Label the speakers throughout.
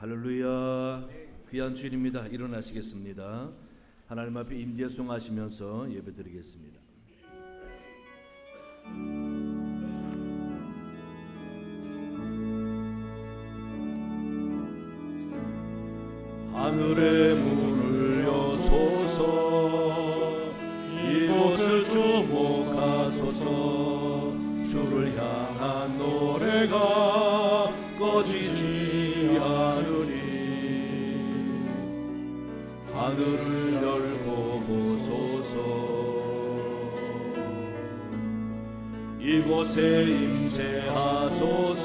Speaker 1: 할렐루야. 귀한 주일입니다. 일어나시겠습니다. 하나님 앞에 임재송하시면서 예배드리겠습니다. 하늘의 문을 여소서, 이곳을 주목하소서. 주를 향한 노래가 꺼지지 않으리. 하늘을 열고 보소서. 이곳에 임재하소서.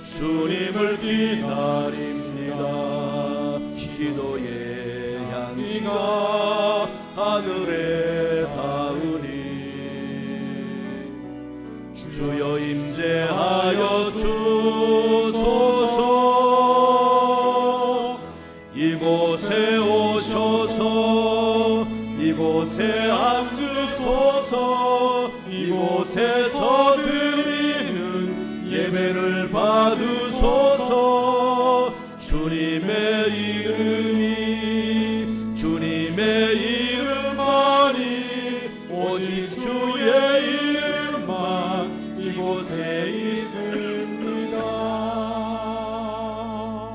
Speaker 1: 주님을 기다립니다. 기도의 향기가 하늘에 닿으니. 주여 임재하여 주소서. 이곳에 오셔서 이곳에 앉으소서. 이곳에서 드리는 예배를 받으소서. 주님의 이름만이, 오직 주의 이름만 이곳에 있습니다.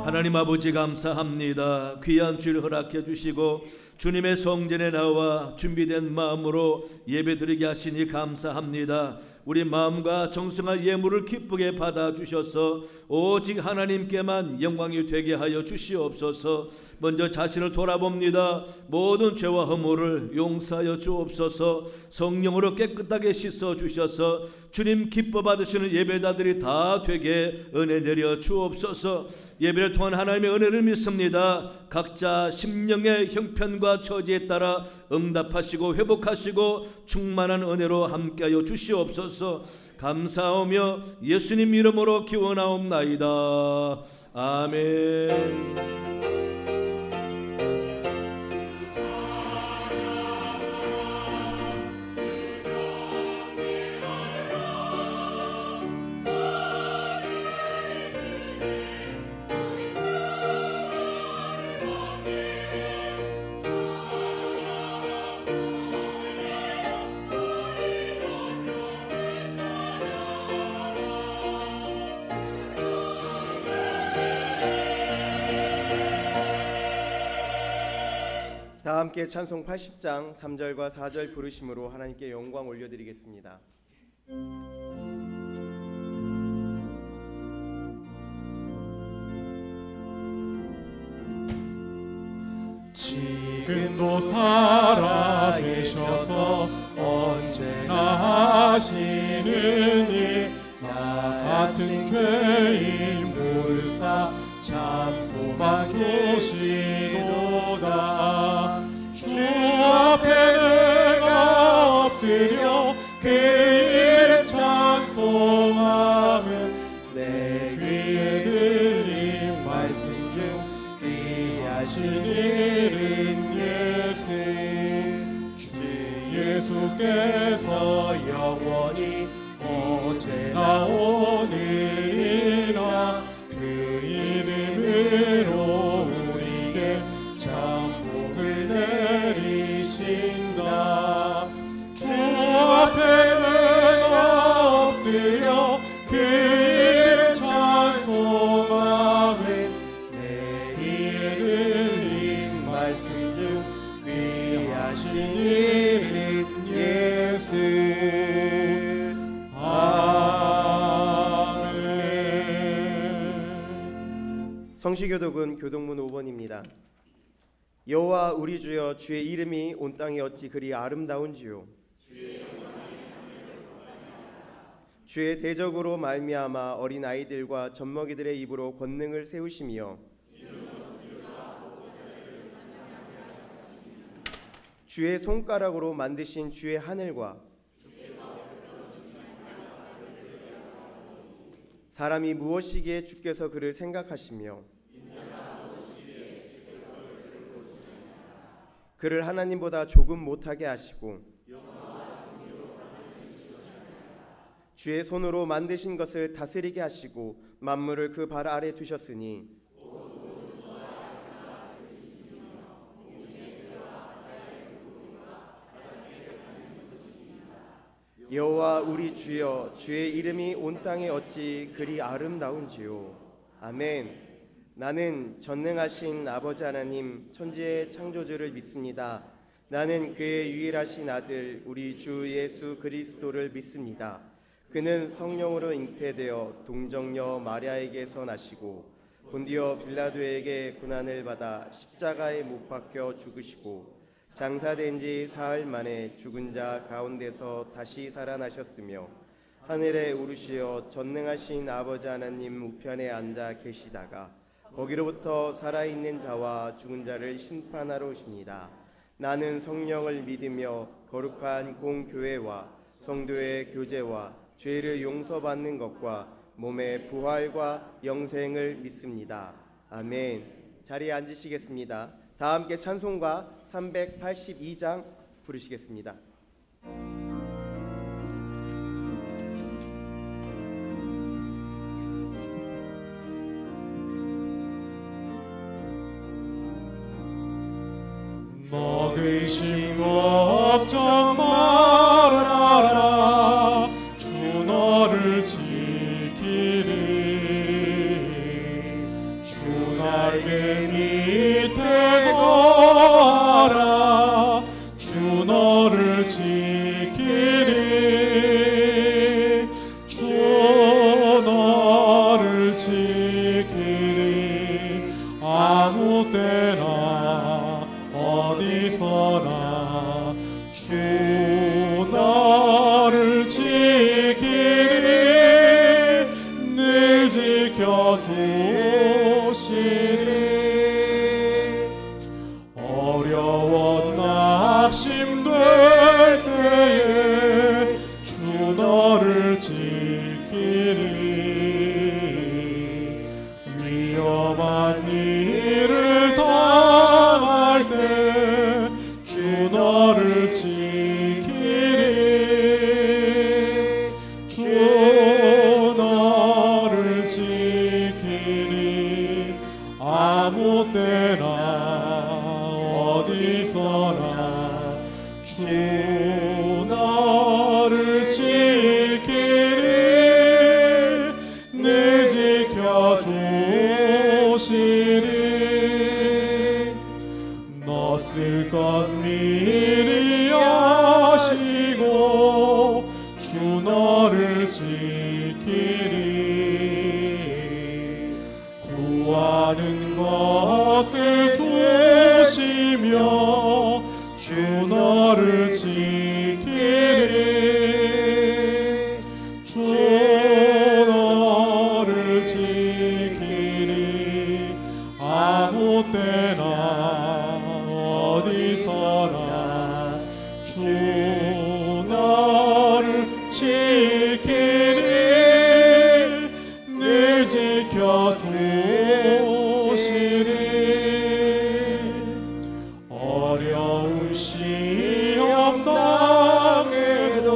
Speaker 1: 하나님 아버지 감사합니다. 귀한 주일 허락해 주시고 주님의 성전에 나와 준비된 마음으로 예배드리게 하시니 감사합니다. 우리 마음과 정성과 예물을 기쁘게 받아주셔서 오직 하나님께만 영광이 되게 하여 주시옵소서. 먼저 자신을 돌아봅니다. 모든 죄와 허물을 용서하여 주옵소서. 성령으로 깨끗하게 씻어주셔서 주님 기뻐 받으시는 예배자들이 다 되게 은혜 내려 주옵소서. 예배를 통한 하나님의 은혜를 믿습니다. 각자 심령의 형편과 처지에 따라 응답하시고 회복하시고 충만한 은혜로 함께하여 주시옵소서. 감사하며 예수님 이름으로 기원하옵나이다. 아멘.
Speaker 2: 다 함께 찬송 80장 3절과 4절 부르심으로 하나님께 영광 올려드리겠습니다.
Speaker 3: 지금도 살아계셔서 언제나 하시느니 나 같은 죄인 불사 참 소망 주시도다. 주 앞에 내가 엎드려 그 이름 찬송하면 내 귀에 들린 말씀 중 귀하신 이름 예수. 주 예수께서 영원히 어제나 오늘이나 그 이름으로 우리에게 참 복을 내리신다. 주 앞에 내가 엎드려 그 이름 찬송하면 내 귀에 들린 말씀 중 귀하신 이름 예수.
Speaker 2: 성시교독은 교독문 5번입니다. 여호와 우리 주여, 주의 이름이 온 땅에 어찌 그리 아름다운지요. 주의 대적으로 말미암아 어린 아이들과 젖먹이들의 입으로 권능을 세우시며 주의 손가락으로 만드신 주의 하늘과 사람이 무엇이기에 주께서 그를 생각하시며 그를 하나님보다 조금 못하게 하시고 주의 손으로 만드신 것을 다스리게 하시고 만물을 그 발 아래 두셨으니 여호와 우리 주여, 주의 이름이 온 땅에 어찌 그리 아름다운지요. 아멘. 나는 전능하신 아버지 하나님 천지의 창조주를 믿습니다. 나는 그의 유일하신 아들 우리 주 예수 그리스도를 믿습니다. 그는 성령으로 잉태되어 동정녀 마리아에게서 나시고 본디오 빌라도에게 고난을 받아 십자가에 못 박혀 죽으시고 장사된 지 사흘 만에 죽은 자 가운데서 다시 살아나셨으며 하늘에 오르시어 전능하신 아버지 하나님 우편에 앉아 계시다가 거기로부터 살아있는 자와 죽은 자를 심판하러 오십니다. 나는 성령을 믿으며 거룩한 공교회와 성도의 교제와 죄를 용서받는 것과 몸의 부활과 영생을 믿습니다. 아멘. 자리에 앉으시겠습니다. 다 함께 찬송가 382장 부르시겠습니다.
Speaker 3: 의심 걱정 말아라. 주 너를 지키리. 주 날개 밑에 거하라. 주 너를 지키리. 주 너를 지키리. 아무 때나 어디서나 주 너를 지키리. 늘 지켜주시리. 어려워 낙심될 때에 주 너를 지키리. 위험한 일을 당할 때 주 너를 지키리. 주 너를 지키리. 아무 때나 어디서나 주 너를 지키리. 늘 지켜주시리. 너 쓸 것 미리 아시고 주 너를 지키리. 구하는 것을 주시며 주 너를 지키리. 주 너를 지키리. 아무 때나 어디서나 주 너를 지키리. 늘 지켜주시리. 어려운 시험 당해도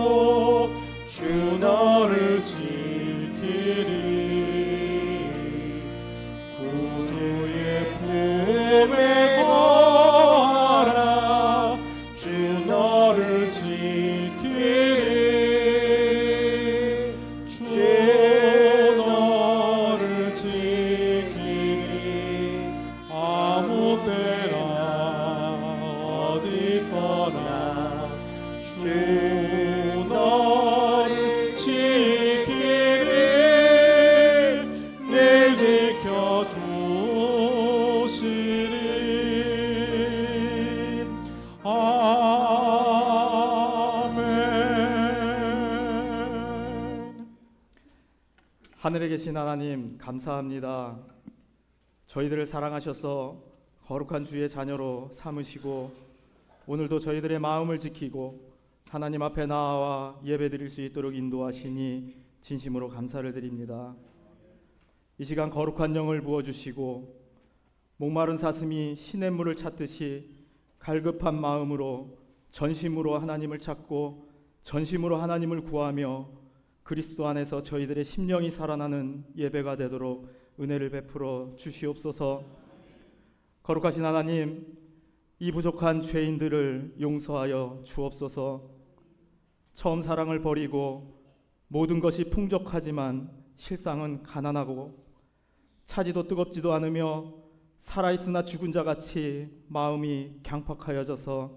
Speaker 3: 주 너를 지키리. 구주의 품에 거하라. 주 너를 지키리. 주 너를 지키리. 아무 때나 어디서나 주 너를 지키리. 늘 지켜주시리. 아멘.
Speaker 4: 하늘에 계신 하나님 감사합니다. 저희들을 사랑하셔서 거룩한 주의 자녀로 삼으시고 오늘도 저희들의 마음을 지키고 하나님 앞에 나아와 예배드릴 수 있도록 인도하시니 진심으로 감사를 드립니다. 이 시간 거룩한 영을 부어주시고 목마른 사슴이 시냇물을 찾듯이 갈급한 마음으로 전심으로 하나님을 찾고 전심으로 하나님을 구하며 그리스도 안에서 저희들의 심령이 살아나는 예배가 되도록 은혜를 베풀어 주시옵소서. 거룩하신 하나님, 이 부족한 죄인들을 용서하여 주옵소서. 처음 사랑을 버리고 모든 것이 풍족하지만 실상은 가난하고 차지도 뜨겁지도 않으며 살아있으나 죽은 자같이 마음이 강팍하여져서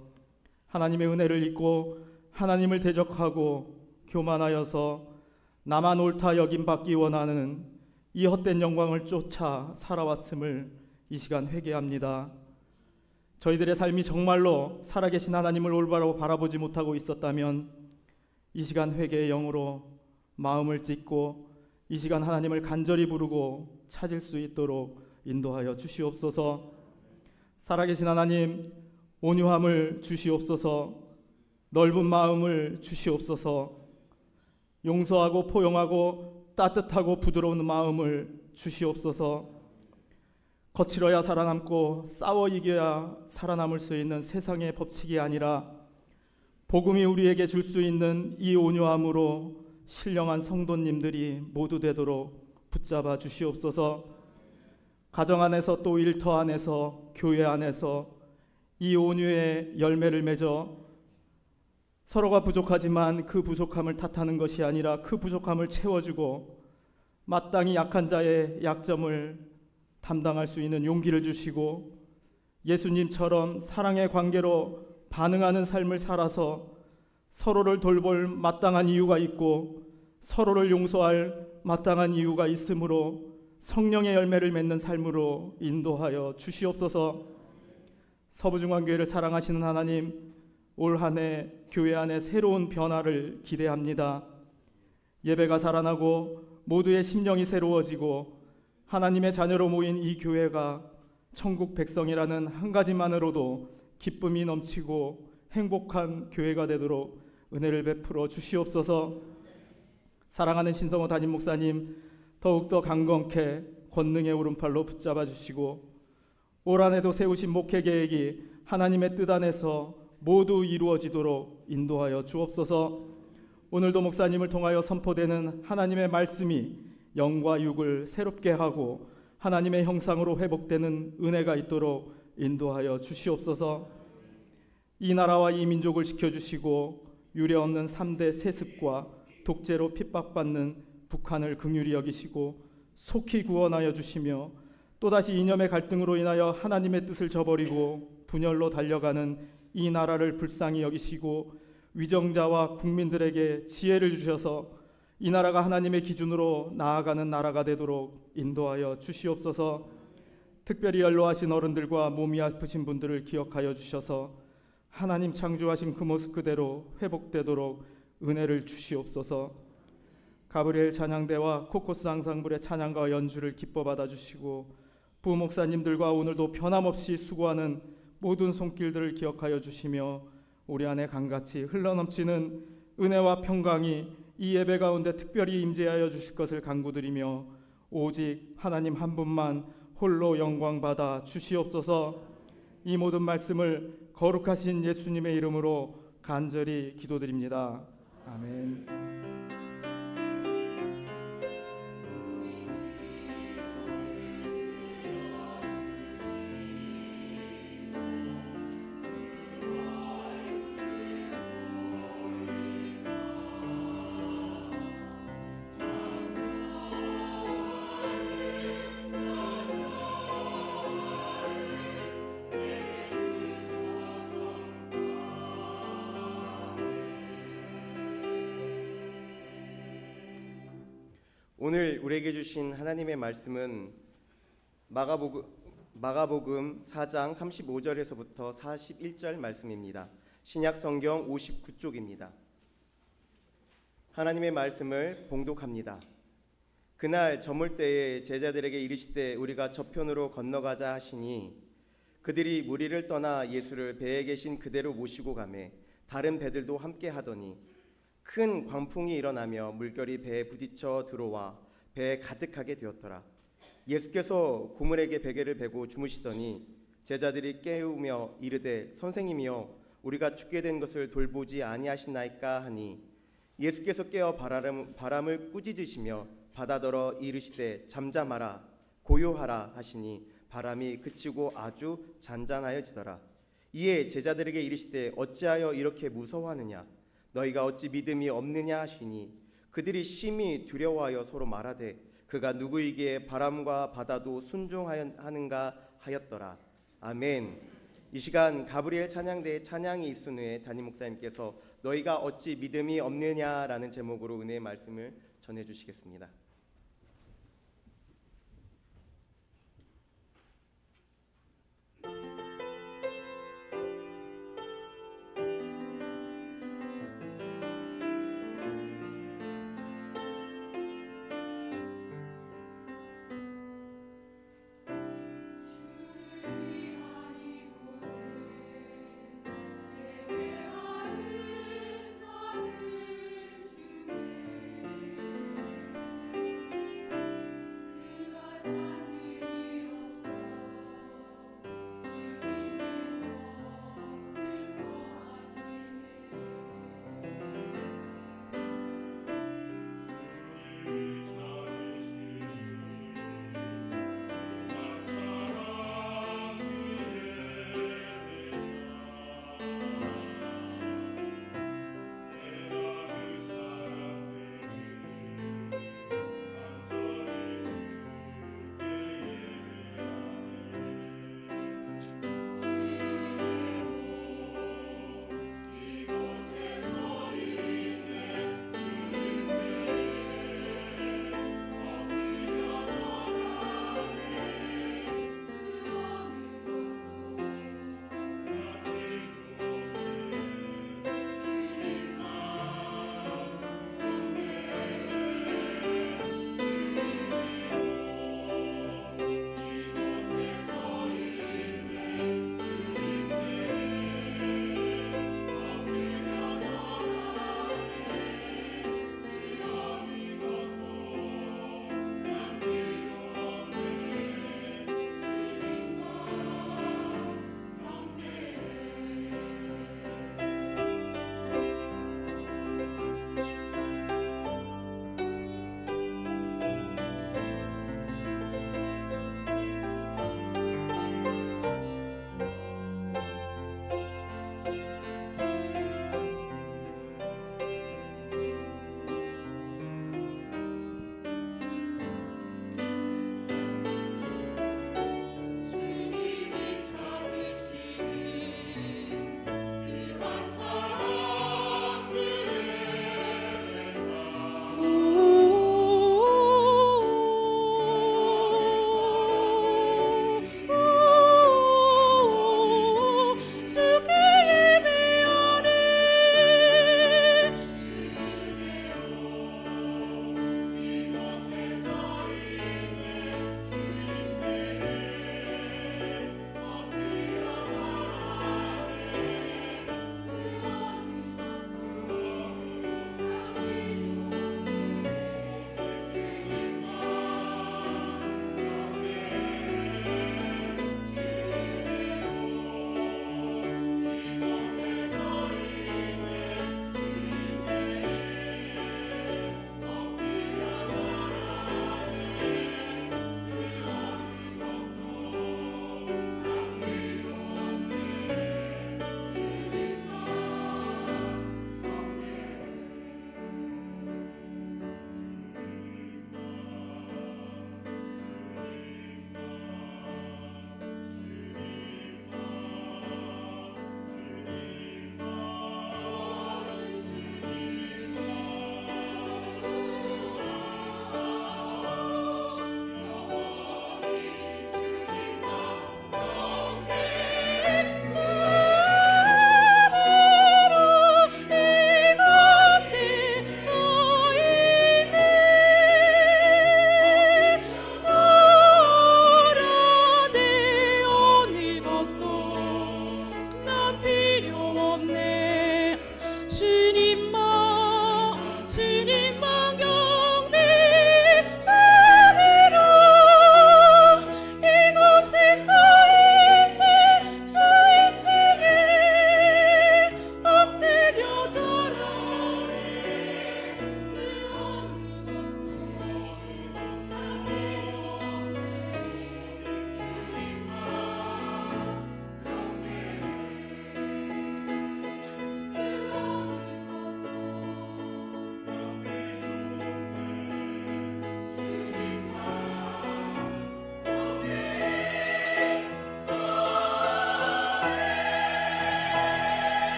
Speaker 4: 하나님의 은혜를 잊고 하나님을 대적하고 교만하여서 나만 옳다 여김받기 원하는 이 헛된 영광을 쫓아 살아왔음을 이 시간 회개합니다. 저희들의 삶이 정말로 살아계신 하나님을 올바로 바라보지 못하고 있었다면 이 시간 회개의 영으로 마음을 찢고 이 시간 하나님을 간절히 부르고 찾을 수 있도록 인도하여 주시옵소서. 살아계신 하나님, 온유함을 주시옵소서. 넓은 마음을 주시옵소서. 용서하고 포용하고 따뜻하고 부드러운 마음을 주시옵소서. 거칠어야 살아남고 싸워 이겨야 살아남을 수 있는 세상의 법칙이 아니라 복음이 우리에게 줄 수 있는 이 온유함으로 신령한 성도님들이 모두 되도록 붙잡아 주시옵소서. 가정 안에서 또 일터 안에서 교회 안에서 이 온유의 열매를 맺어 서로가 부족하지만 그 부족함을 탓하는 것이 아니라 그 부족함을 채워주고 마땅히 약한 자의 약점을 담당할 수 있는 용기를 주시고 예수님처럼 사랑의 관계로 반응하는 삶을 살아서 서로를 돌볼 마땅한 이유가 있고 서로를 용서할 마땅한 이유가 있으므로 성령의 열매를 맺는 삶으로 인도하여 주시옵소서. 서부중앙교회를 사랑하시는 하나님, 올 한 해 교회 안에 새로운 변화를 기대합니다. 예배가 살아나고 모두의 심령이 새로워지고 하나님의 자녀로 모인 이 교회가 천국 백성이라는 한 가지만으로도 기쁨이 넘치고 행복한 교회가 되도록 은혜를 베풀어 주시옵소서. 사랑하는 신성호 담임 목사님, 더욱더 강건케 권능의 오른팔로 붙잡아 주시고 올 한 해도 세우신 목회 계획이 하나님의 뜻 안에서 모두 이루어지도록 인도하여 주옵소서. 오늘도 목사님을 통하여 선포되는 하나님의 말씀이 영과 육을 새롭게 하고 하나님의 형상으로 회복되는 은혜가 있도록 인도하여 주시옵소서. 이 나라와 이 민족을 지켜주시고 유례없는 3대 세습과 독재로 핍박받는 북한을 긍휼히 여기시고 속히 구원하여 주시며 또다시 이념의 갈등으로 인하여 하나님의 뜻을 저버리고 분열로 달려가는 이 나라를 불쌍히 여기시고 위정자와 국민들에게 지혜를 주셔서 이 나라가 하나님의 기준으로 나아가는 나라가 되도록 인도하여 주시옵소서. 특별히 연로하신 어른들과 몸이 아프신 분들을 기억하여 주셔서 하나님 창조하신 그 모습 그대로 회복되도록 은혜를 주시옵소서. 가브리엘 찬양대와 코코스 앙상블의 찬양과 연주를 기뻐 받아주시고 부목사님들과 오늘도 변함없이 수고하는 모든 손길들을 기억하여 주시며 우리 안에 강같이 흘러넘치는 은혜와 평강이 이 예배 가운데 특별히 임재하여 주실 것을 간구드리며 오직 하나님 한 분만 홀로 영광 받아 주시옵소서. 이 모든 말씀을 거룩하신 예수님의 이름으로 간절히 기도드립니다. 아멘.
Speaker 2: 오늘 우리에게 주신 하나님의 말씀은 마가복음 4장 35절에서부터 41절 말씀입니다. 신약 성경 59쪽입니다. 하나님의 말씀을 봉독합니다. 그날 저물 때에 제자들에게 이르시되 우리가 저편으로 건너가자 하시니 그들이 무리를 떠나 예수를 배에 계신 그대로 모시고 가매 다른 배들도 함께 하더니 큰 광풍이 일어나며 물결이 배에 부딪혀 들어와 배에 가득하게 되었더라. 예수께서 고물에게 베개를 베고 주무시더니 제자들이 깨우며 이르되 선생님이여 우리가 죽게 된 것을 돌보지 아니하시나이까 하니 예수께서 깨어 바람을 꾸짖으시며 바다더러 이르시되 잠잠하라 고요하라 하시니 바람이 그치고 아주 잔잔하여지더라. 이에 제자들에게 이르시되 어찌하여 이렇게 무서워하느냐 너희가 어찌 믿음이 없느냐 하시니 그들이 심히 두려워하여 서로 말하되 그가 누구이기에 바람과 바다도 순종하는가 하였더라. 아멘. 이 시간 가브리엘 찬양대에 찬양이 있은 후에 담임 목사님께서 너희가 어찌 믿음이 없느냐라는 제목으로 은혜의 말씀을 전해주시겠습니다.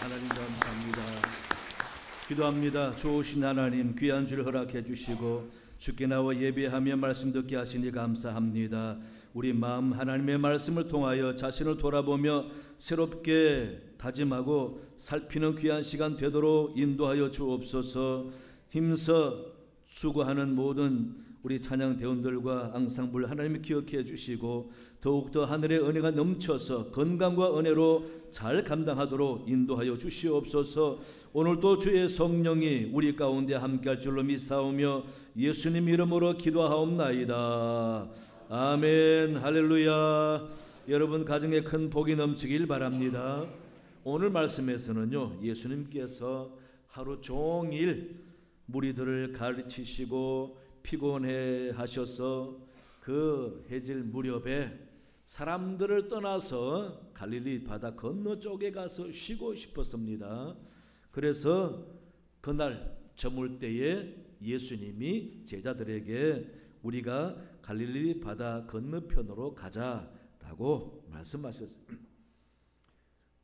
Speaker 1: 하나님 감사합니다. 기도합니다. 좋으신 하나님, 귀한 줄 허락해 주시고 주께 나와 예배하며 말씀 듣게 하시니 감사합니다. 우리 마음 하나님의 말씀을 통하여 자신을 돌아보며 새롭게 다짐하고 살피는 귀한 시간 되도록 인도하여 주옵소서. 힘써 수고하는 모든 우리 찬양 대원들과 앙상블 하나님이 기억해 주시고 더욱더 하늘의 은혜가 넘쳐서 건강과 은혜로 잘 감당하도록 인도하여 주시옵소서. 오늘도 주의 성령이 우리 가운데 함께할 줄로 믿사오며 예수님 이름으로 기도하옵나이다. 아멘. 할렐루야. 여러분 가정에 큰 복이 넘치길 바랍니다. 오늘 말씀에서는요, 예수님께서 하루 종일 무리들을 가르치시고 피곤해 하셔서 그 해질 무렵에 사람들을 떠나서 갈릴리 바다 건너 쪽에 가서 쉬고 싶었습니다. 그래서 그날 저물 때에 예수님이 제자들에게 우리가 갈릴리 바다 건너편으로 가자라고 말씀하셨습니다.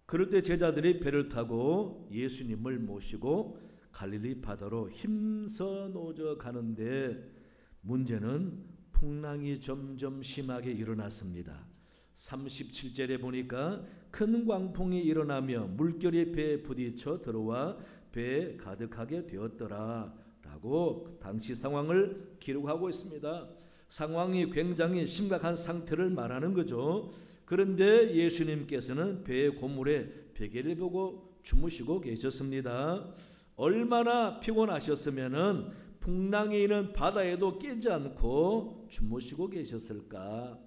Speaker 1: 그럴 때 제자들이 배를 타고 예수님을 모시고 갈릴리 바다로 힘써 노져 가는데 문제는 풍랑이 점점 심하게 일어났습니다. 37절에 보니까 큰 광풍이 일어나며 물결이 배에 부딪혀 들어와 배에 가득하게 되었더라 라고 당시 상황을 기록하고 있습니다. 상황이 굉장히 심각한 상태를 말하는 거죠. 그런데 예수님께서는 배의 고물에 베개를 보고 주무시고 계셨습니다. 얼마나 피곤하셨으면은 풍랑이 있는 바다에도 깨지 않고 주무시고 계셨을까?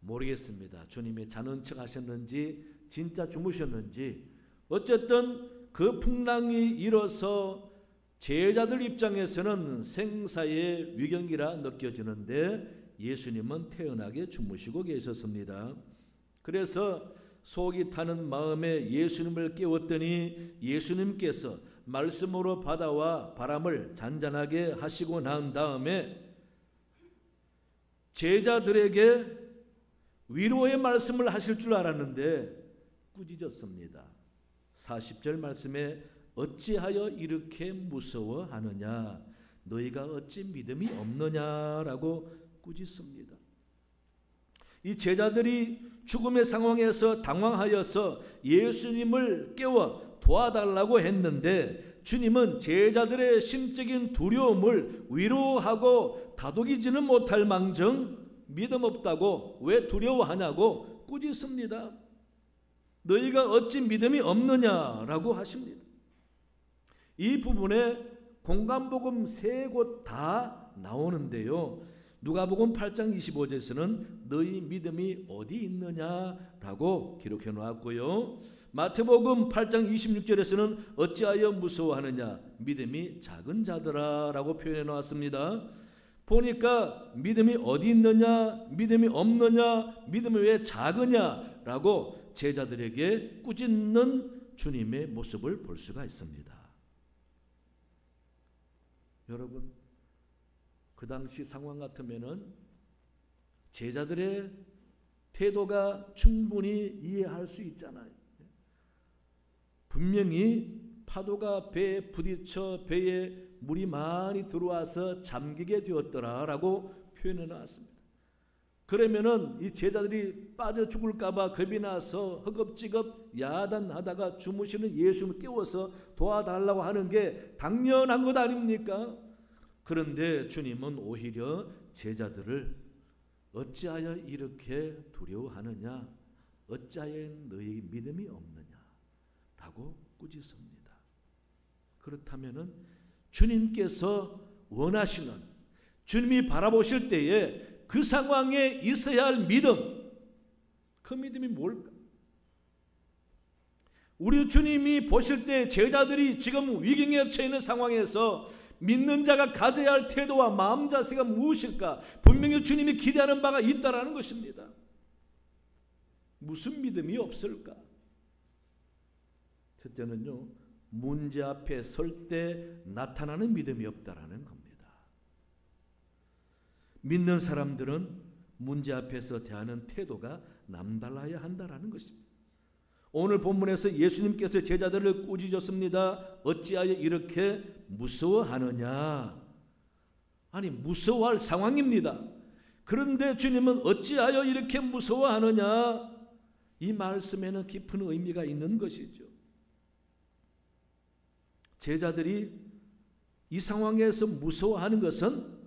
Speaker 1: 모르겠습니다. 주님이 자는 척 하셨는지 진짜 주무셨는지 어쨌든 그 풍랑이 일어서 제자들 입장에서는 생사의 위경이라 느껴지는데 예수님은 태연하게 주무시고 계셨습니다. 그래서 속이 타는 마음에 예수님을 깨웠더니 예수님께서 말씀으로 바다와 바람을 잔잔하게 하시고 난 다음에 제자들에게 위로의 말씀을 하실 줄 알았는데 꾸짖었습니다. 40절 말씀에 어찌하여 이렇게 무서워하느냐, 너희가 어찌 믿음이 없느냐라고 꾸짖습니다. 이 제자들이 죽음의 상황에서 당황하여서 예수님을 깨워 도와달라고 했는데 주님은 제자들의 심적인 두려움을 위로하고 다독이지는 못할 망정 믿음 없다고 왜 두려워하냐고 꾸짖습니다. 너희가 어찌 믿음이 없느냐라고 하십니다. 이 부분에 공간복음 3곳 다 나오는데요. 누가복음 8장 25절에서는 너희 믿음이 어디 있느냐라고 기록해 놓았고요. 마태복음 8장 26절에서는 어찌하여 무서워하느냐, 믿음이 작은 자들아 라고 표현해 놓았습니다. 보니까 믿음이 어디 있느냐, 믿음이 없느냐, 믿음이 왜 작으냐 라고 제자들에게 꾸짖는 주님의 모습을 볼 수가 있습니다. 여러분, 그 당시 상황 같으면은 제자들의 태도가 충분히 이해할 수 있잖아요. 분명히 파도가 배에 부딪혀 배에 물이 많이 들어와서 잠기게 되었더라라고 표현해 놨습니다. 그러면은 이 제자들이 빠져 죽을까봐 겁이 나서 허겁지겁 야단하다가 주무시는 예수님을 깨워서 도와달라고 하는 게 당연한 것 아닙니까? 그런데 주님은 오히려 제자들을 어찌하여 이렇게 두려워하느냐, 어찌하여 너희 믿음이 없느냐 라고 꾸짖습니다. 그렇다면은 주님께서 원하시는, 주님이 바라보실 때에 그 상황에 있어야 할 믿음, 그 믿음이 뭘까? 우리 주님이 보실 때 제자들이 지금 위기에 처해 있는 상황에서 믿는 자가 가져야 할 태도와 마음 자세가 무엇일까? 분명히 주님이 기대하는 바가 있다라는 것입니다. 무슨 믿음이 없을까? 첫째는요, 문제 앞에 설 때 나타나는 믿음이 없다라는 겁니다. 믿는 사람들은 문제 앞에서 대하는 태도가 남달라야 한다라는 것입니다. 오늘 본문에서 예수님께서 제자들을 꾸짖었습니다. 어찌하여 이렇게 무서워하느냐? 아니, 무서워할 상황입니다. 그런데 주님은 어찌하여 이렇게 무서워하느냐? 이 말씀에는 깊은 의미가 있는 것이죠. 제자들이 이 상황에서 무서워하는 것은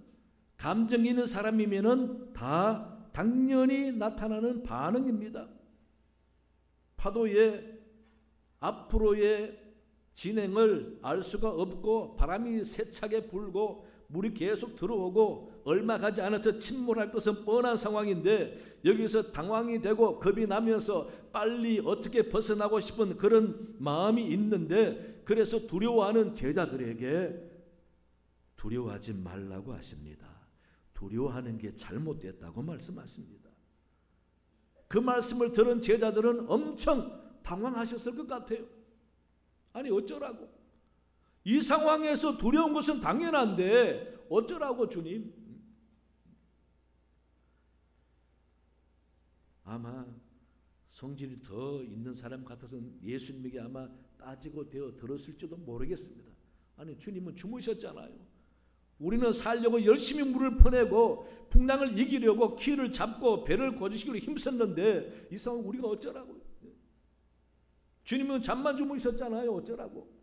Speaker 1: 감정이 있는 사람이면은 다 당연히 나타나는 반응입니다. 파도의 앞으로의 진행을 알 수가 없고 바람이 세차게 불고 물이 계속 들어오고 얼마 가지 않아서 침몰할 것은 뻔한 상황인데 여기서 당황이 되고 겁이 나면서 빨리 어떻게 벗어나고 싶은 그런 마음이 있는데 그래서 두려워하는 제자들에게 두려워하지 말라고 하십니다. 두려워하는 게 잘못됐다고 말씀하십니다. 그 말씀을 들은 제자들은 엄청 당황하셨을 것 같아요. 아니, 어쩌라고? 이 상황에서 두려운 것은 당연한데 어쩌라고 주님? 아마 성질이 더 있는 사람 같아서는 예수님에게 아마 따지고 대어 들었을지도 모르겠습니다. 아니, 주님은 주무셨잖아요. 우리는 살려고 열심히 물을 퍼내고 풍랑을 이기려고 키를 잡고 배를 고주시기로 힘썼는데 이 상황 우리가 어쩌라고요? 주님은 잠만 주무셨잖아요. 어쩌라고?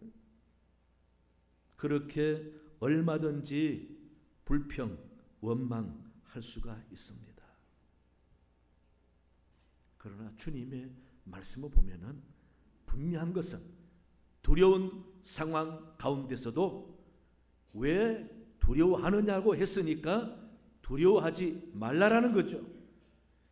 Speaker 1: 그렇게 얼마든지 불평, 원망할 수가 있습니다. 그러나 주님의 말씀을 보면은 분명한 것은 두려운 상황 가운데서도 왜 두려워하느냐고 했으니까 두려워하지 말라라는 거죠.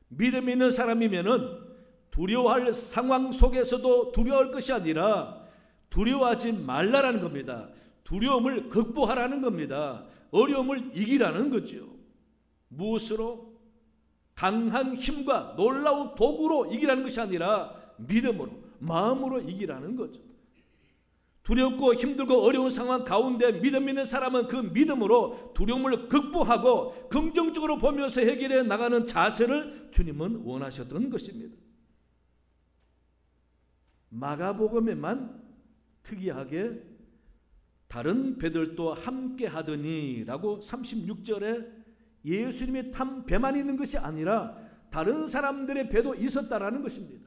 Speaker 1: 믿음 있는 사람이면은 두려워할 상황 속에서도 두려워할 것이 아니라 두려워하지 말라라는 겁니다. 두려움을 극복하라는 겁니다. 어려움을 이기라는 거죠. 무엇으로? 강한 힘과 놀라운 도구로 이기라는 것이 아니라 믿음으로, 마음으로 이기라는 거죠. 두렵고 힘들고 어려운 상황 가운데 믿음 있는 사람은 그 믿음으로 두려움을 극복하고 긍정적으로 보면서 해결해 나가는 자세를 주님은 원하셨던 것입니다. 마가복음에만 특이하게 다른 배들도 함께 하더니 라고 36절에 예수님의 탄 배만 있는 것이 아니라 다른 사람들의 배도 있었다라는 것입니다.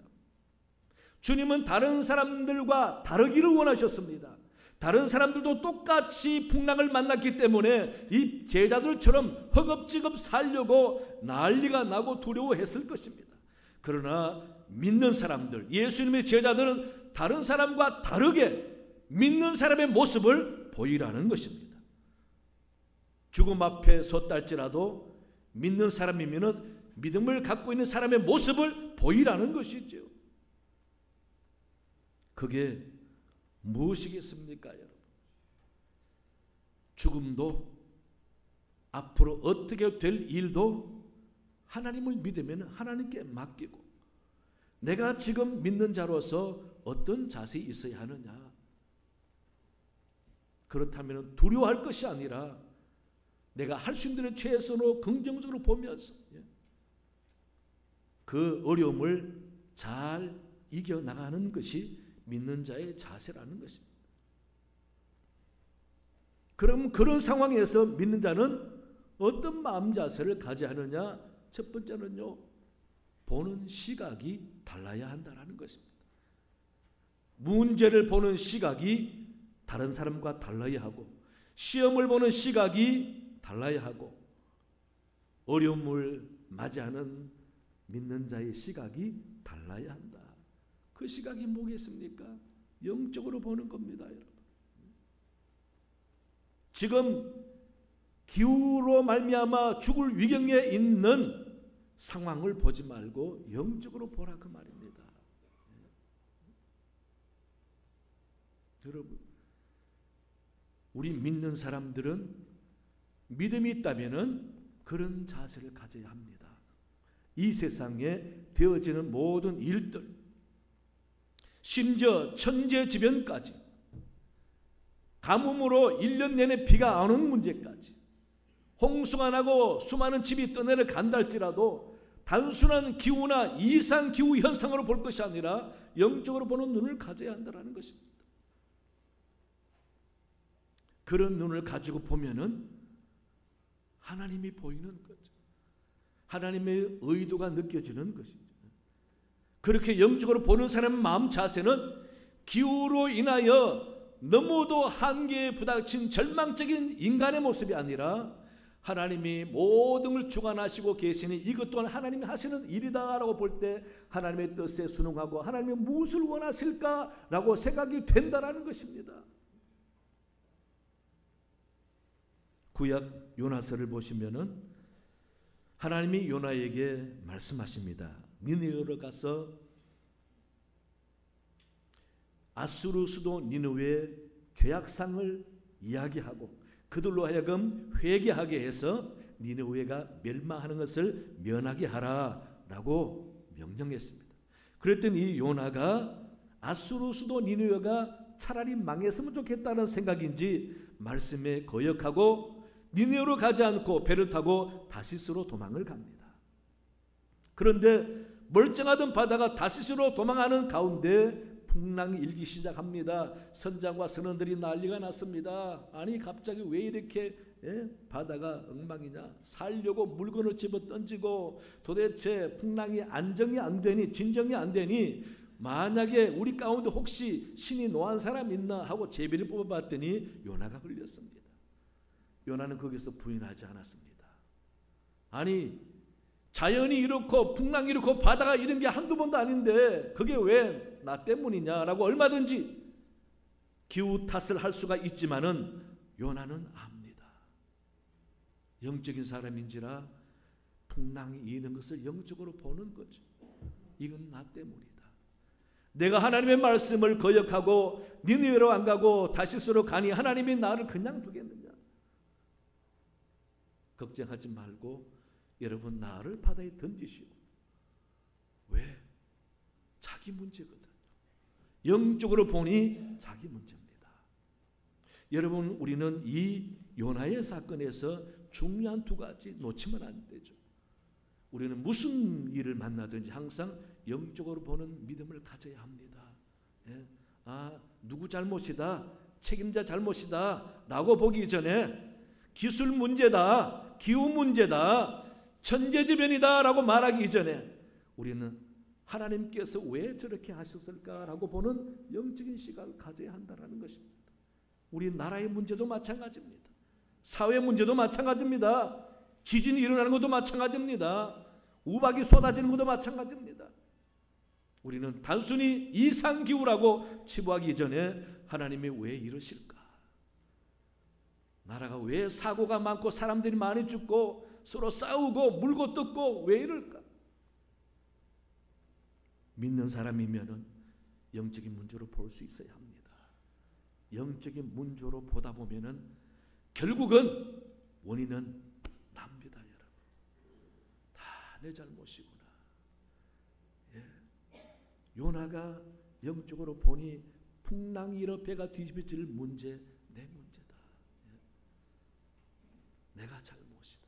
Speaker 1: 주님은 다른 사람들과 다르기를 원하셨습니다. 다른 사람들도 똑같이 풍랑을 만났기 때문에 이 제자들처럼 허겁지겁 살려고 난리가 나고 두려워했을 것입니다. 그러나 믿는 사람들, 예수님의 제자들은 다른 사람과 다르게 믿는 사람의 모습을 보이라는 것입니다. 죽음 앞에 섰다 할지라도 믿는 사람이면 믿음을 갖고 있는 사람의 모습을 보이라는 것이죠. 그게 무엇이겠습니까, 여러분? 죽음도 앞으로 어떻게 될 일도 하나님을 믿으면 하나님께 맡기고 내가 지금 믿는 자로서 어떤 자세에 있어야 하느냐? 그렇다면 두려워할 것이 아니라 내가 할 수 있는 최선으로 긍정적으로 보면서 그 어려움을 잘 이겨나가는 것이 믿는 자의 자세라는 것입니다. 그럼 그런 상황에서 믿는 자는 어떤 마음 자세를 가져야 하느냐? 첫 번째는요, 보는 시각이 달라야 한다는 것입니다. 문제를 보는 시각이 다른 사람과 달라야 하고 시험을 보는 시각이 달라야 하고 어려움을 맞이하는 믿는 자의 시각이 달라야 한다. 그 시각이 뭐겠습니까? 영적으로 보는 겁니다, 여러분. 지금 기후로 말미암아 죽을 위경에 있는 상황을 보지 말고 영적으로 보라 그 말입니다. 여러분, 우리 믿는 사람들은 믿음이 있다면은 그런 자세를 가져야 합니다. 이 세상에 되어지는 모든 일들, 심지어 천재지변까지, 가뭄으로 1년 내내 비가 안 오는 문제까지, 홍수가 나고 수많은 집이 떠내려 간다 할지라도 단순한 기후나 이상 기후 현상으로 볼 것이 아니라 영적으로 보는 눈을 가져야 한다는 것입니다. 그런 눈을 가지고 보면은 하나님이 보이는 거죠. 하나님의 의도가 느껴지는 것입니다. 그렇게 영적으로 보는 사람의 마음 자세는 기후로 인하여 너무도 한계에 부닥친 절망적인 인간의 모습이 아니라 하나님이 모든 걸 주관하시고 계시니 이것 또한 하나님이 하시는 일이다라고 볼 때 하나님의 뜻에 순응하고 하나님이 무엇을 원하실까라고 생각이 된다라는 것입니다. 구약 요나서를 보시면은 하나님이 요나에게 말씀하십니다. 니느웨로 가서 아수르 수도 니느웨의 죄악상을 이야기하고 그들로 하여금 회개하게 해서 니느웨가 멸망하는 것을 면하게 하라라고 명령했습니다. 그랬더니 이 요나가 아수르 수도 니느웨가 차라리 망했으면 좋겠다는 생각인지 말씀에 거역하고 니느웨로 가지 않고 배를 타고 다시스로 도망을 갑니다. 그런데 멀쩡하던 바다가 다시스로 도망하는 가운데 풍랑이 일기 시작합니다. 선장과 선원들이 난리가 났습니다. 아니 갑자기 왜 이렇게 바다가 엉망이냐? 살려고 물건을 집어 던지고 도대체 풍랑이 안정이 안 되니 진정이 안 되니 만약에 우리 가운데 혹시 신이 노한 사람 있나 하고 제비를 뽑아봤더니 요나가 걸렸습니다. 요나는 거기서 부인하지 않았습니다. 아니 자연이 이렇고 풍랑이 이렇고 바다가 이런 게 한두 번도 아닌데 그게 왜 나 때문이냐라고 얼마든지 기후 탓을 할 수가 있지만은 요나는 압니다. 영적인 사람인지라 풍랑이 이는 것을 영적으로 보는 거죠. 이건 나 때문이다. 내가 하나님의 말씀을 거역하고 니느웨로 안 가고 다시스로 가니 하나님이 나를 그냥 두겠느냐? 걱정하지 말고 여러분 나를 바다에 던지시오. 왜? 자기 문제거든. 영적으로 보니 자기 문제입니다. 여러분 우리는 이 요나의 사건에서 중요한 두 가지 놓치면 안 되죠. 우리는 무슨 일을 만나든지 항상 영적으로 보는 믿음을 가져야 합니다. 누구 잘못이다, 책임자 잘못이다 라고 보기 전에 기술 문제다, 기후 문제다, 천재지변이다 라고 말하기 전에 우리는 하나님께서 왜 저렇게 하셨을까라고 보는 영적인 시각을 가져야 한다는 것입니다. 우리 나라의 문제도 마찬가지입니다. 사회 문제도 마찬가지입니다. 지진이 일어나는 것도 마찬가지입니다. 우박이 쏟아지는 것도 마찬가지입니다. 우리는 단순히 이상기후라고 치부하기 전에 하나님이 왜 이러실까? 나라가 왜 사고가 많고 사람들이 많이 죽고 서로 싸우고 물고 뜯고 왜 이럴까? 믿는 사람이면은 영적인 문제로 볼 수 있어야 합니다. 영적인 문제로 보다 보면은 결국은 원인은 납니다, 여러분. 다 내 잘못이구나. 요나가 영적으로 보니 풍랑이 일어 배가 뒤집어질 문제 내 문제다. 내가 잘못이다.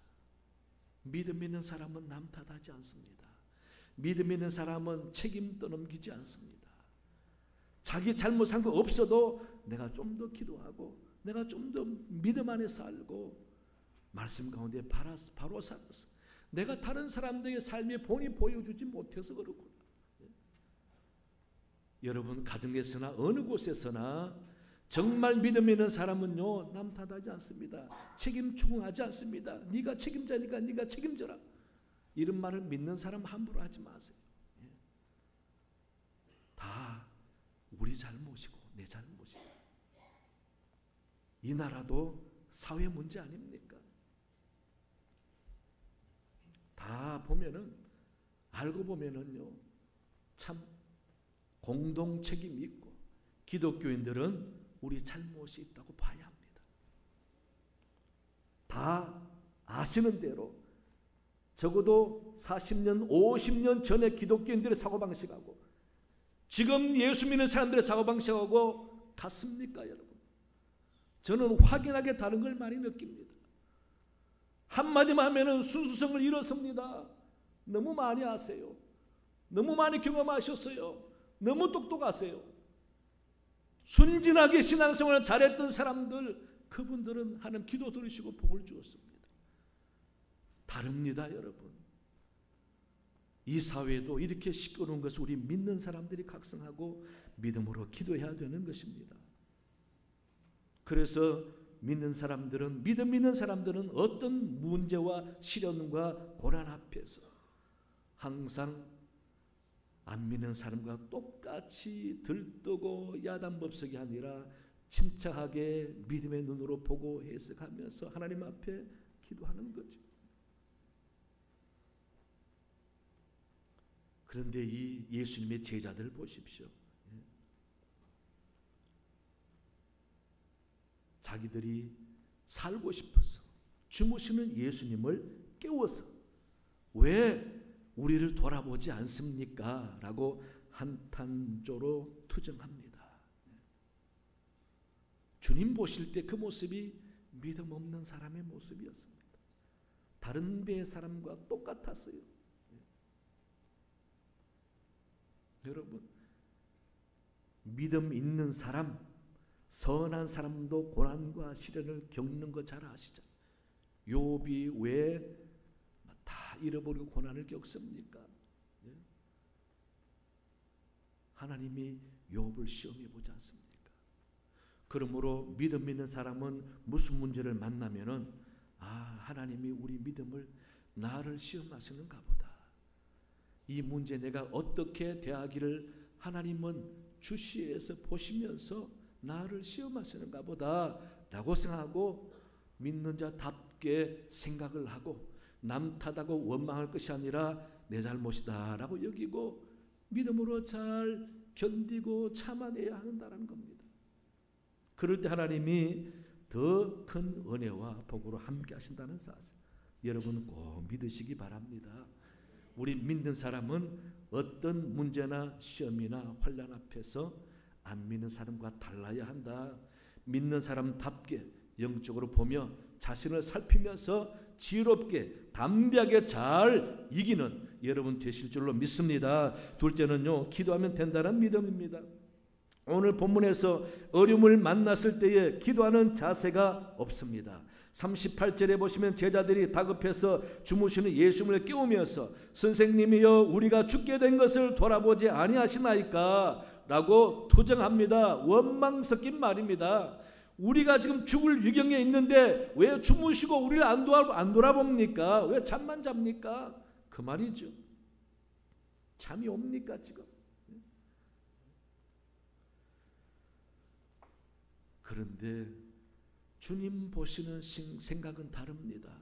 Speaker 1: 믿음 있는 사람은 남 탓하지 않습니다. 믿음 있는 사람은 책임 떠넘기지 않습니다. 자기 잘못한 거 없어도 내가 좀 더 기도하고 내가 좀 더 믿음 안에 살고 말씀 가운데 바로 살았어. 내가 다른 사람들의 삶에 본이 보여주지 못해서 그렇구나. 여러분 가정에서나 어느 곳에서나 정말 믿음 있는 사람은요 남 탓하지 않습니다. 책임 추궁하지 않습니다. 네가 책임자니까 네가 책임져라. 이런 말을 믿는 사람 함부로 하지 마세요. 다 우리 잘못이고 내 잘못이고 이 나라도 사회 문제 아닙니까? 다 보면은 알고 보면은요 참 공동 책임이 있고 기독교인들은 우리 잘못이 있다고 봐야 합니다. 다 아시는 대로 적어도 40년, 50년 전에 기독교인들의 사고방식하고 지금 예수 믿는 사람들의 사고방식하고 같습니까, 여러분? 저는 확연하게 다른 걸 많이 느낍니다. 한마디만 하면은 순수성을 잃었습니다. 너무 많이 아세요. 너무 많이 경험하셨어요. 너무 똑똑하세요. 순진하게 신앙생활을 잘했던 사람들, 그분들은 하나님 기도 들으시고 복을 주었습니다. 다릅니다, 여러분. 이 사회도 이렇게 시끄러운 것을 우리 믿는 사람들이 각성하고 믿음으로 기도해야 되는 것입니다. 그래서 믿는 사람들은, 믿음 있는 사람들은 어떤 문제와 시련과 고난 앞에서 항상 안 믿는 사람과 똑같이 들뜨고 야단법석이 아니라 침착하게 믿음의 눈으로 보고 해석하면서 하나님 앞에 기도하는 거죠. 그런데 이 예수님의 제자들 보십시오. 자기들이 살고 싶어서 주무시는 예수님을 깨워서 왜 우리를 돌아보지 않습니까? 라고 한탄조로 투정합니다. 주님 보실 때 그 모습이 믿음 없는 사람의 모습이었습니다. 다른 배의 사람과 똑같았어요. 여러분, 믿음 있는 사람, 선한 사람도 고난과 시련을 겪는 거 잘 아시죠? 욥이 왜 다 잃어버리고 고난을 겪습니까? 하나님이 욥을 시험해 보지 않습니까? 그러므로 믿음 있는 사람은 무슨 문제를 만나면은 하나님이 우리 믿음을, 나를 시험하시는가 보다. 이 문제 내가 어떻게 대하기를 하나님은 주시에서 보시면서 나를 시험하시는가 보다 라고 생각하고 믿는 자답게 생각을 하고 남 탓하고 원망할 것이 아니라 내 잘못이다 라고 여기고 믿음으로 잘 견디고 참아내야 한다는 겁니다. 그럴 때 하나님이 더 큰 은혜와 복으로 함께 하신다는 사실, 여러분 꼭 믿으시기 바랍니다. 우리 믿는 사람은 어떤 문제나 시험이나 환난 앞에서 안 믿는 사람과 달라야 한다. 믿는 사람답게 영적으로 보며 자신을 살피면서 지혜롭게 담대하게 잘 이기는 여러분 되실 줄로 믿습니다. 둘째는요, 기도하면 된다는 믿음입니다. 오늘 본문에서 어려움을 만났을 때에 기도하는 자세가 없습니다. 38절에 보시면 제자들이 다급해서 주무시는 예수님을 깨우면서 선생님이여 우리가 죽게 된 것을 돌아보지 아니하시나이까 라고 투정합니다. 원망 섞인 말입니다. 우리가 지금 죽을 위경에 있는데 왜 주무시고 우리를 안 돌아봅니까? 왜 잠만 잡니까? 그 말이죠. 잠이 옵니까 지금? 그런데 주님 보시는 생각은 다릅니다.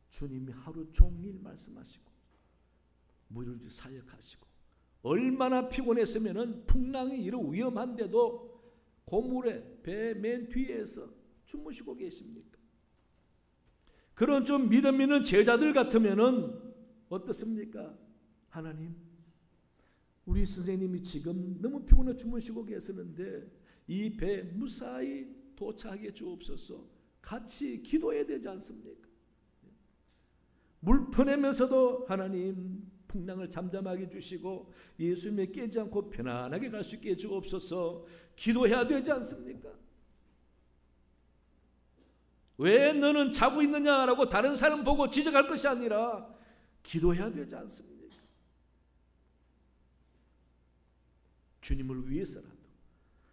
Speaker 1: 주님이 하루 종일 말씀하시고 무리를 사역하시고 얼마나 피곤했으면 풍랑이 이런 위험한데도 고물에 배 맨 뒤에서 주무시고 계십니까? 그런 좀 믿음 있는 제자들 같으면은 어떻습니까? 하나님, 우리 선생님이 지금 너무 피곤해 주무시고 계시는데 이 배 무사히 도착하게 주옵소서. 같이 기도해야 되지 않습니까? 물 퍼내면서도 하나님 풍랑을 잠잠하게 해주시고 예수님의 깨지 않고 편안하게 갈 수 있게 해주옵소서. 기도해야 되지 않습니까? 왜 너는 자고 있느냐라고 다른 사람 보고 지적할 것이 아니라 기도해야 되지 않습니까? 주님을 위해서라도,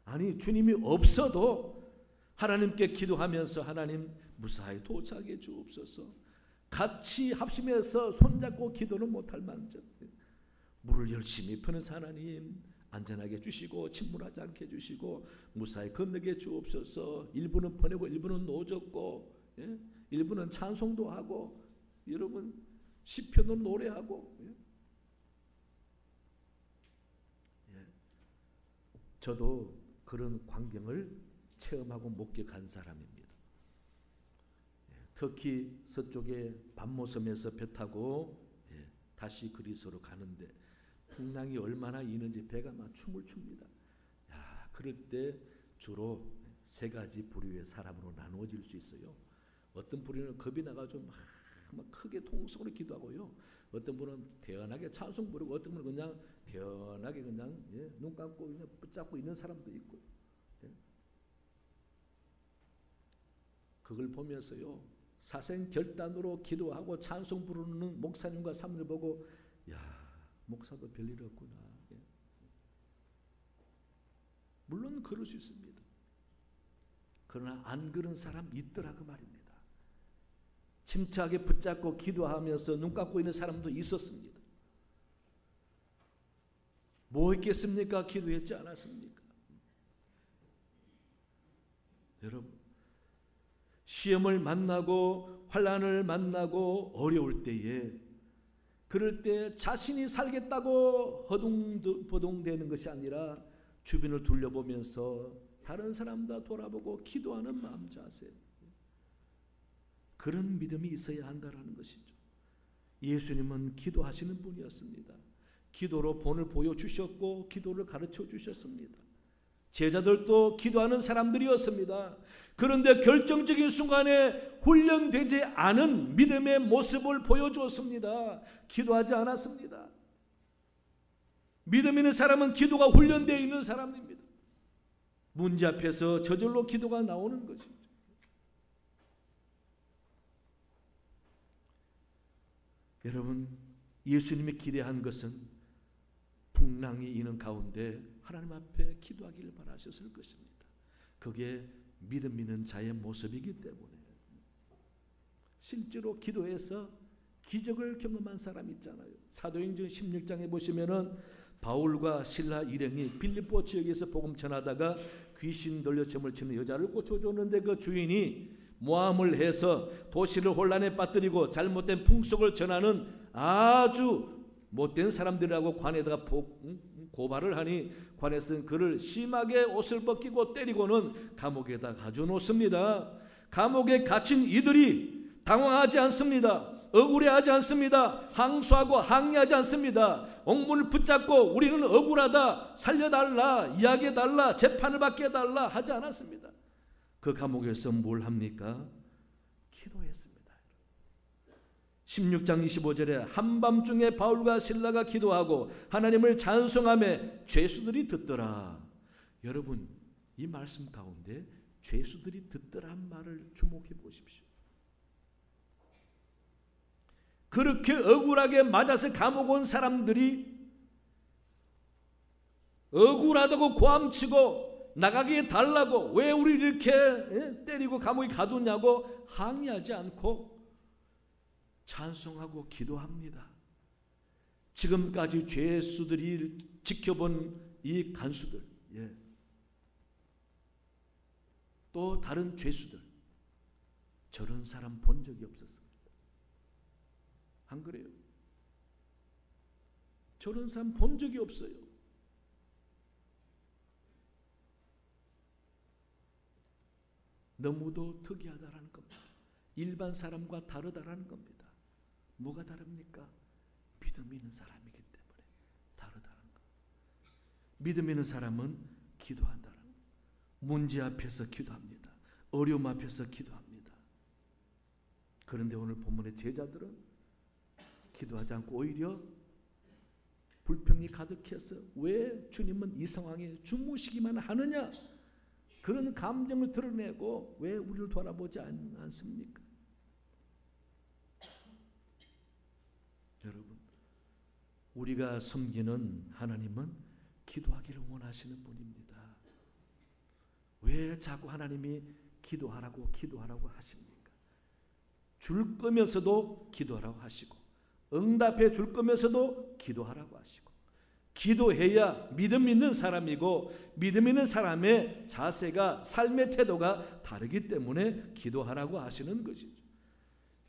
Speaker 1: 아니 주님이 없어도 하나님께 기도하면서 하나님 무사히 도착해 주옵소서. 같이 합심해서 손잡고 기도는 못할 만큼 물을 열심히 퍼는 하나님 안전하게 해주시고 침몰하지 않게 해주시고 무사히 건너게 주옵소서. 일부는 퍼내고 일부는 노젓고 일부는 찬송도 하고 여러분 시편도 노래하고 저도 그런 광경을 체험하고 목격한 사람입니다. 특히 서쪽에 밤모섬에서 배 타고 다시 그리스도로 가는데 풍랑이 얼마나 이는지 배가 막 춤을 춥니다. 그럴 때 주로 세 가지 부류의 사람으로 나누어질 수 있어요. 어떤 부류는 겁이 나가지고 막 막 크게 통성으로 기도하고요. 어떤 분은 태연하게 찬송 부르고 어떤 분은 그냥 태연하게 그냥 눈 감고 그냥 붙잡고 있는 사람도 있고. 그걸 보면서요. 사생결단으로 기도하고 찬송 부르는 목사님과 사모님을 보고 야, 목사도 별일 없구나. 물론 그럴 수 있습니다. 그러나 안 그런 사람 있더라 그 말입니다. 침착하게 붙잡고 기도하면서 눈 감고 있는 사람도 있었습니다. 뭐 했겠습니까? 기도했지 않았습니까? 여러분, 시험을 만나고 환난을 만나고 어려울 때에 그럴 때 자신이 살겠다고 허둥버둥대는 것이 아니라 주변을 둘러보면서 다른 사람 다 돌아보고 기도하는 마음 자세, 그런 믿음이 있어야 한다는 것이죠. 예수님은 기도하시는 분이었습니다. 기도로 본을 보여주셨고 기도를 가르쳐 주셨습니다. 제자들도 기도하는 사람들이었습니다. 그런데 결정적인 순간에 훈련되지 않은 믿음의 모습을 보여주었습니다. 기도하지 않았습니다. 믿음 있는 사람은 기도가 훈련되어 있는 사람입니다. 문제 앞에서 저절로 기도가 나오는 것이죠. 여러분, 예수님이 기대한 것은 풍랑이 있는 가운데 하나님 앞에 기도하기를 바라셨을 것입니다. 그게 믿음 있는 자의 모습이기 때문에 실제로 기도해서 기적을 경험한 사람이 있잖아요. 사도행전 16장에 보시면은 바울과 실라 일행이 빌립보 지역에서 복음 전하다가 귀신 들려 점을 치는 여자를 고쳐줬는데 그 주인이 모함을 해서 도시를 혼란에 빠뜨리고 잘못된 풍속을 전하는 아주 못된 사람들이라고 관에다가 고발을 하니 관에서는 그를 심하게 옷을 벗기고 때리고는 감옥에다 가져놓습니다. 감옥에 갇힌 이들이 당황하지 않습니다. 억울해하지 않습니다. 항소하고 항의하지 않습니다. 옥문을 붙잡고 우리는 억울하다, 살려달라, 이야기해달라, 재판을 받게 해달라 하지 않았습니다. 그 감옥에서 뭘 합니까? 기도했습니다. 16장 25절에 한밤중에 바울과 실라가 기도하고 하나님을 찬송하며 죄수들이 듣더라. 여러분, 이 말씀 가운데 죄수들이 듣더란 말을 주목해 보십시오. 그렇게 억울하게 맞아서 감옥 온 사람들이 억울하다고 고함치고 나가게 달라고, 왜 우리 이렇게 때리고 감옥에 가두냐고 항의하지 않고 찬송하고 기도합니다. 지금까지 죄수들이 지켜본 이 간수들, 또 다른 죄수들, 저런 사람 본 적이 없었습니다. 안 그래요? 저런 사람 본 적이 없어요. 너무도 특이하다라는 겁니다. 일반 사람과 다르다라는 겁니다. 뭐가 다릅니까? 믿음 있는 사람이기 때문에 다르다는 것. 믿음 있는 사람은 기도한다는 것. 문제 앞에서 기도합니다. 어려움 앞에서 기도합니다. 그런데 오늘 본문의 제자들은 기도하지 않고 오히려 불평이 가득해서 왜 주님은 이 상황에 주무시기만 하느냐, 그런 감정을 드러내고 왜 우리를 돌아보지 않습니까? 여러분, 우리가 섬기는 하나님은 기도하기를 원하시는 분입니다. 왜 자꾸 하나님이 기도하라고 하십니까? 줄 거면서도 기도하라고 하시고 응답해 줄 거면서도 기도하라고 하시고, 기도해야 믿음 있는 사람이고 믿음 있는 사람의 자세가, 삶의 태도가 다르기 때문에 기도하라고 하시는 것이죠.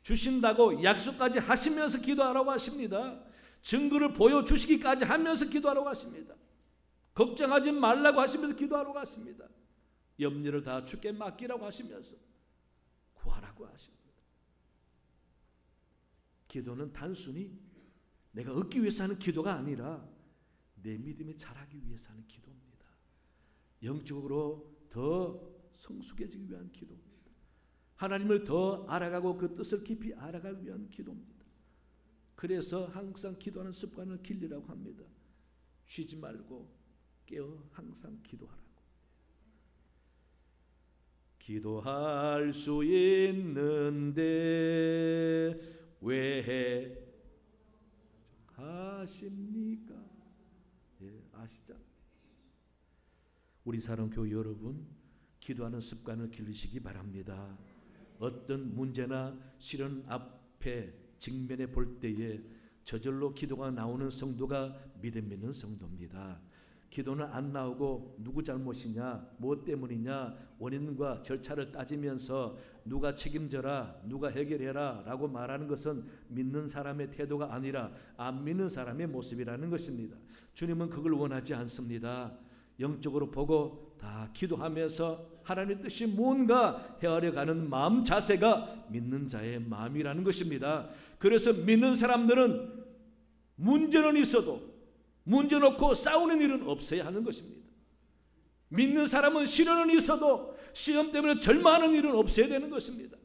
Speaker 1: 주신다고 약속까지 하시면서 기도하라고 하십니다. 증거를 보여주시기까지 하면서 기도하라고 하십니다. 걱정하지 말라고 하시면서 기도하라고 하십니다. 염려를 다 주께 맡기라고 하시면서 구하라고 하십니다. 기도는 단순히 내가 얻기 위해서 하는 기도가 아니라 내 믿음이 자라기 위해서 하는 기도입니다. 영적으로 더 성숙해지기 위한 기도입니다. 하나님을 더 알아가고 그 뜻을 깊이 알아가기 위한 기도입니다. 그래서 항상 기도하는 습관을 길리라고 합니다. 쉬지 말고 깨어 항상 기도하라고. 기도할 수 있는데 왜 하십니까? 예, 아시잖아요. 우리 사랑교회 여러분, 기도하는 습관을 기르시기 바랍니다. 어떤 문제나 시련 앞에 직면해 볼 때에 저절로 기도가 나오는 성도가 믿음 있는 성도입니다. 기도는 안 나오고 누구 잘못이냐, 뭐 때문이냐, 원인과 절차를 따지면서 누가 책임져라, 누가 해결해라 라고 말하는 것은 믿는 사람의 태도가 아니라 안 믿는 사람의 모습이라는 것입니다. 주님은 그걸 원하지 않습니다. 영적으로 보고 다 기도하면서 하나님의 뜻이 뭔가 헤아려가는 마음 자세가 믿는 자의 마음이라는 것입니다. 그래서 믿는 사람들은 문제는 있어도 문제 놓고 싸우는 일은 없어야 하는 것입니다. 믿는 사람은 시련은 있어도 시험 때문에 절망하는 일은 없어야 되는 것입니다.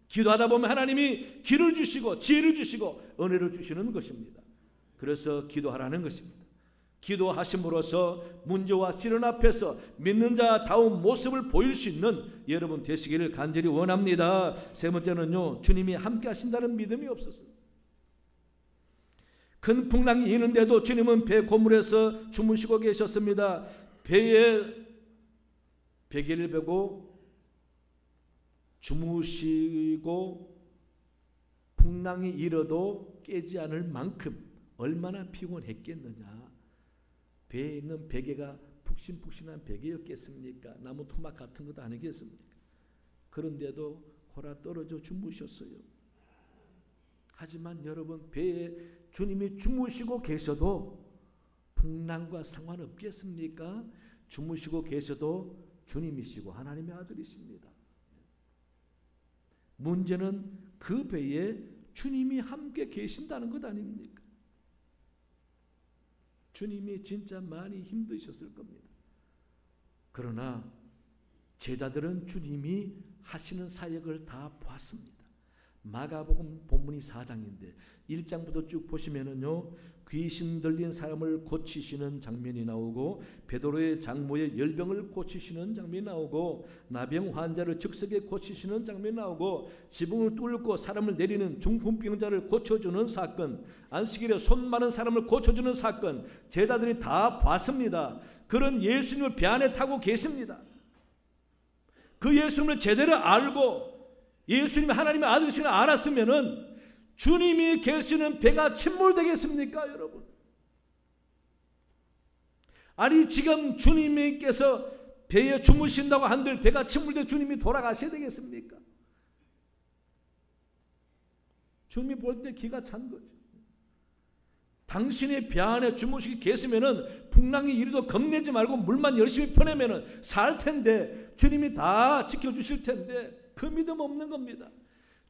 Speaker 1: 기도하다 보면 하나님이 길을 주시고 지혜를 주시고 은혜를 주시는 것입니다. 그래서 기도하라는 것입니다. 기도하심으로써 문제와 시련 앞에서 믿는 자다운 모습을 보일 수 있는 여러분 되시기를 간절히 원합니다. 세 번째는요, 주님이 함께 하신다는 믿음이 없었어요. 큰 풍랑이 이는데도 주님은 배 고물에서 주무시고 계셨습니다. 배에 베개를 베고 주무시고 풍랑이 일어도 깨지 않을 만큼 얼마나 피곤했겠느냐. 배에 있는 베개가 푹신푹신한 베개였겠습니까? 나무 토막 같은 것도 아니겠습니까? 그런데도 골아 떨어져 주무셨어요. 하지만 여러분, 배에 주님이 주무시고 계셔도 풍랑과 상관없겠습니까? 주무시고 계셔도 주님이시고 하나님의 아들이십니다. 문제는 그 배에 주님이 함께 계신다는 것 아닙니까? 주님이 진짜 많이 힘드셨을 겁니다. 그러나 제자들은 주님이 하시는 사역을 다 보았습니다. 마가복음 본문이 4장인데 1장부터 쭉 보시면은요, 귀신 들린 사람을 고치시는 장면이 나오고 베드로의 장모의 열병을 고치시는 장면이 나오고 나병 환자를 즉석에 고치시는 장면이 나오고 지붕을 뚫고 사람을 내리는 중풍병자를 고쳐주는 사건, 안식일에 손 마른 사람을 고쳐주는 사건, 제자들이 다 봤습니다. 그런 예수님을 배 안에 타고 계십니다. 그 예수님을 제대로 알고 예수님이 하나님의 아들이신 걸 알았으면은 주님이 계시는 배가 침몰되겠습니까, 여러분? 아니, 지금 주님께서 배에 주무신다고 한들 배가 침몰돼 주님이 돌아가셔야 되겠습니까? 주님이 볼 때 기가 찬 거죠. 당신의 배 안에 주무시기 계시면은 풍랑이 이리도 겁내지 말고 물만 열심히 퍼내면은 살 텐데, 주님이 다 지켜주실 텐데 그 믿음 없는 겁니다.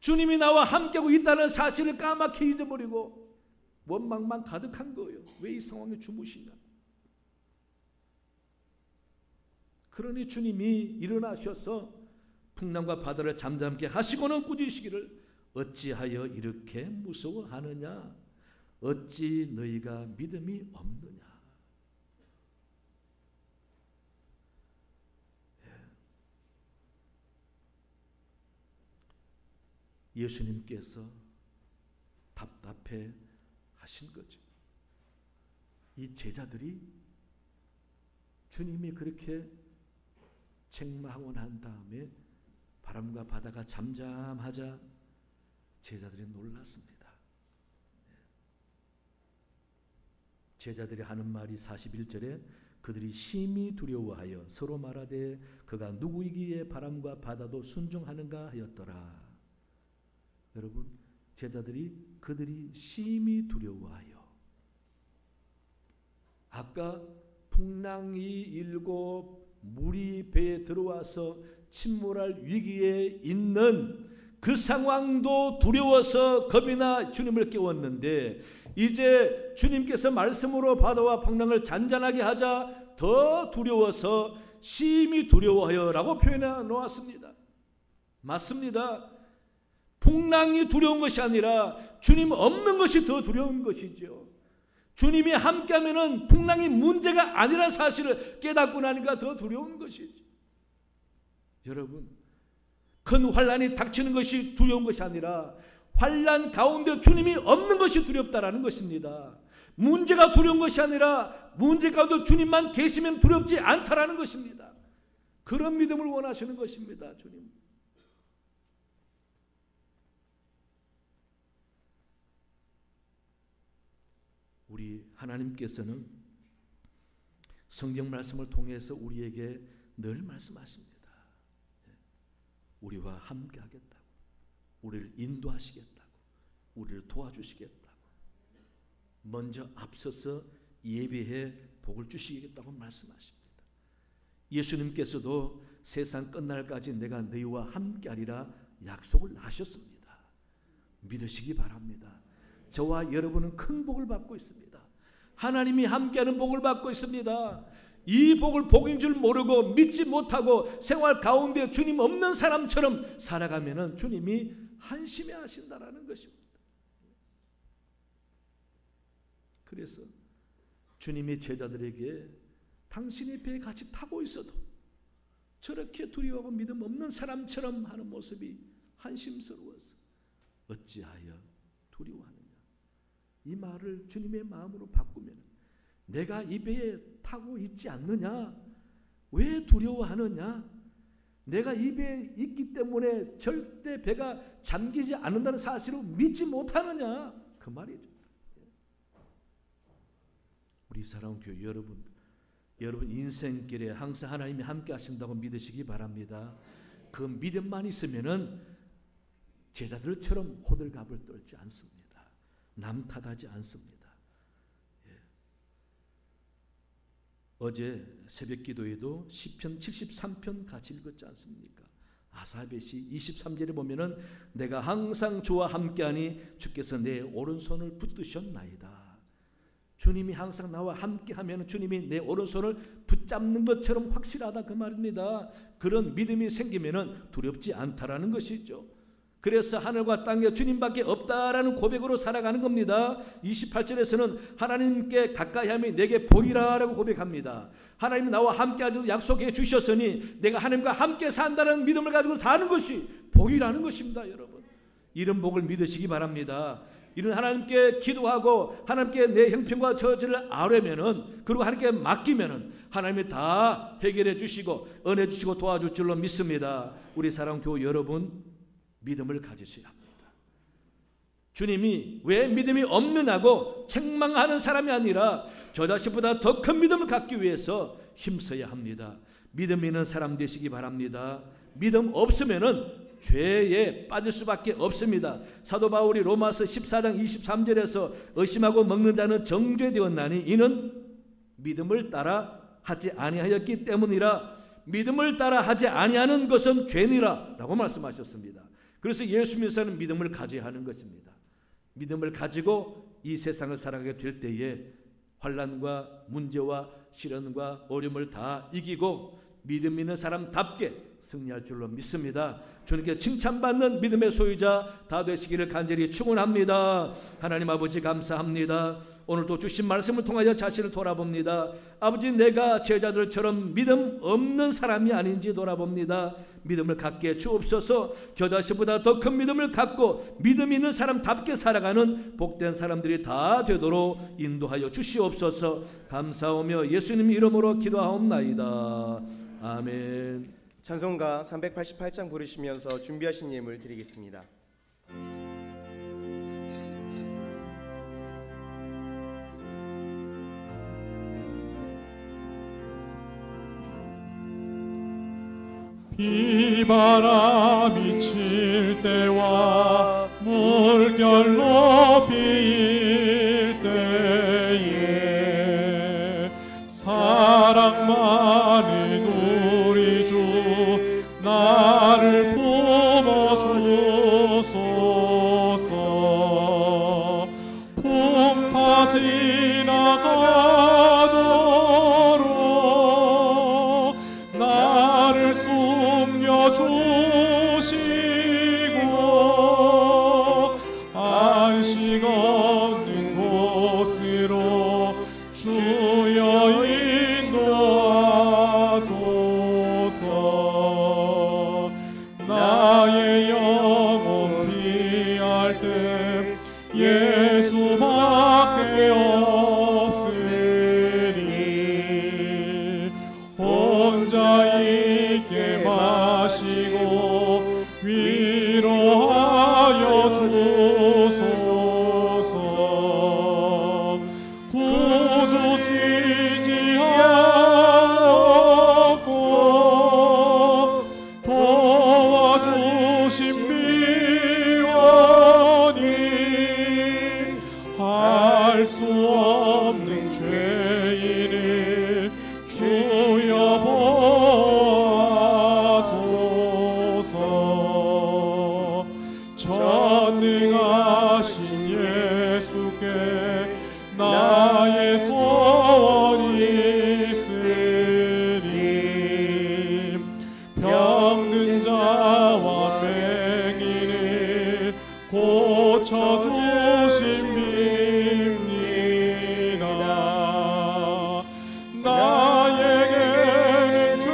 Speaker 1: 주님이 나와 함께하고 있다는 사실을 까맣게 잊어버리고 원망만 가득한 거예요. 왜 이 상황에 주무시냐. 그러니 주님이 일어나셔서 풍랑과 바다를 잠잠케 하시고는 꾸짖으시기를 어찌하여 이렇게 무서워하느냐. 어찌 너희가 믿음이 없느냐. 예수님께서 답답해 하신 거죠. 이 제자들이 주님이 그렇게 책망하고 난 다음에 바람과 바다가 잠잠하자 제자들이 놀랐습니다. 제자들이 하는 말이 41절에 그들이 심히 두려워하여 서로 말하되 그가 누구이기에 바람과 바다도 순종하는가 하였더라. 여러분, 그들이 심히 두려워하여, 아까 풍랑이 일고 물이 배에 들어와서 침몰할 위기에 있는 그 상황도 두려워서 겁이 나 주님을 깨웠는데, 이제 주님께서 말씀으로 바다와 풍랑을 잔잔하게 하자 더 두려워서 심히 두려워하여 라고 표현해 놓았습니다. 맞습니다. 풍랑이 두려운 것이 아니라 주님 없는 것이 더 두려운 것이죠. 주님이 함께하면 풍랑이 문제가 아니라는 사실을 깨닫고 나니까 더 두려운 것이죠. 여러분, 큰 환란이 닥치는 것이 두려운 것이 아니라 환란 가운데 주님이 없는 것이 두렵다라는 것입니다. 문제가 두려운 것이 아니라 문제 가운데 주님만 계시면 두렵지 않다라는 것입니다. 그런 믿음을 원하시는 것입니다. 주님. 우리 하나님께서는 성경 말씀을 통해서 우리에게 늘 말씀하십니다. 우리와 함께 하겠다고, 우리를 인도하시겠다고, 우리를 도와주시겠다고, 먼저 앞서서 예배해 복을 주시겠다고 말씀하십니다. 예수님께서도 세상 끝날까지 내가 너희와 함께하리라 약속을 하셨습니다. 믿으시기 바랍니다. 저와 여러분은 큰 복을 받고 있습니다. 하나님이 함께하는 복을 받고 있습니다. 이 복을 복인 줄 모르고 믿지 못하고 생활 가운데 주님 없는 사람처럼 살아가면은 주님이 한심해 하신다라는 것입니다. 그래서 주님의 제자들에게 당신의 배에 같이 타고 있어도 저렇게 두려워하고 믿음 없는 사람처럼 하는 모습이 한심스러워서 어찌하여 두려워하느냐. 이 말을 주님의 마음으로 바꾸면 내가 이 배에 타고 있지 않느냐? 왜 두려워하느냐? 내가 이 배에 있기 때문에 절대 배가 잠기지 않는다는 사실을 믿지 못하느냐? 그 말이죠. 우리 사랑하는 교회 여러분 인생길에 항상 하나님이 함께 하신다고 믿으시기 바랍니다. 그 믿음만 있으면은 제자들처럼 호들갑을 떨지 않습니다. 남 탓하지 않습니다. 어제 새벽 기도에도 시편 73편 같이 읽었지 않습니까? 아사베 시 23절에 보면은 내가 항상 주와 함께하니 주께서 내 오른손을 붙드셨나이다. 주님이 항상 나와 함께하면 주님이 내 오른손을 붙잡는 것처럼 확실하다 그 말입니다. 그런 믿음이 생기면은 두렵지 않다라는 것이죠. 그래서 하늘과 땅에 주님밖에 없다라는 고백으로 살아가는 겁니다. 28절에서는 하나님께 가까이 함이 내게 복이라라고 고백합니다. 하나님이 나와 함께 하셔서 약속해 주셨으니 내가 하나님과 함께 산다는 믿음을 가지고 사는 것이 복이라는 것입니다. 여러분, 이런 복을 믿으시기 바랍니다. 이런 하나님께 기도하고 하나님께 내 형편과 처지를 아뢰면은, 그리고 하나님께 맡기면은 하나님이 다 해결해 주시고 은혜 주시고 도와줄 줄로 믿습니다. 우리 사랑하는 교회 여러분, 믿음을 가지셔야 합니다. 주님이 왜 믿음이 없느냐고 책망하는 사람이 아니라 저 자식보다 더 큰 믿음을 갖기 위해서 힘써야 합니다. 믿음 있는 사람 되시기 바랍니다. 믿음 없으면은 죄에 빠질 수밖에 없습니다. 사도 바울이 로마서 14장 23절에서 의심하고 먹는 자는 정죄되었나니 이는 믿음을 따라 하지 아니하였기 때문이라. 믿음을 따라 하지 아니하는 것은 죄니라 라고 말씀하셨습니다. 그래서 예수님께서는 믿음을 가져야 하는 것입니다. 믿음을 가지고 이 세상을 살아가게 될 때에 환난과 문제와 시련과 어려움을 다 이기고 믿음 있는 사람답게 승리할 줄로 믿습니다. 주님께 칭찬받는 믿음의 소유자 다 되시기를 간절히 축원합니다. 하나님 아버지 감사합니다. 오늘도 주신 말씀을 통하여 자신을 돌아봅니다. 아버지, 내가 제자들처럼 믿음 없는 사람이 아닌지 돌아봅니다. 믿음을 갖게 주옵소서. 겨자씨보다 더 큰 믿음을 갖고 믿음 있는 사람답게 살아가는 복된 사람들이 다 되도록 인도하여 주시옵소서. 감사하며 예수님 이름으로 기도하옵나이다. 아멘.
Speaker 2: 찬송가 388장 부르시면서 준비하신 예물 드리겠습니다.
Speaker 3: 비바람이 칠 때와 물결 높일 때에 사랑만이 우리 주 나를 품어주소서. 풍파 지나가도록 나를 숨겨주시 주여 보아소서. 전능하신 예수께 나의 소원이 있으니 병든 자와 맹인을 고쳐주십니다. 나에게는 죄악이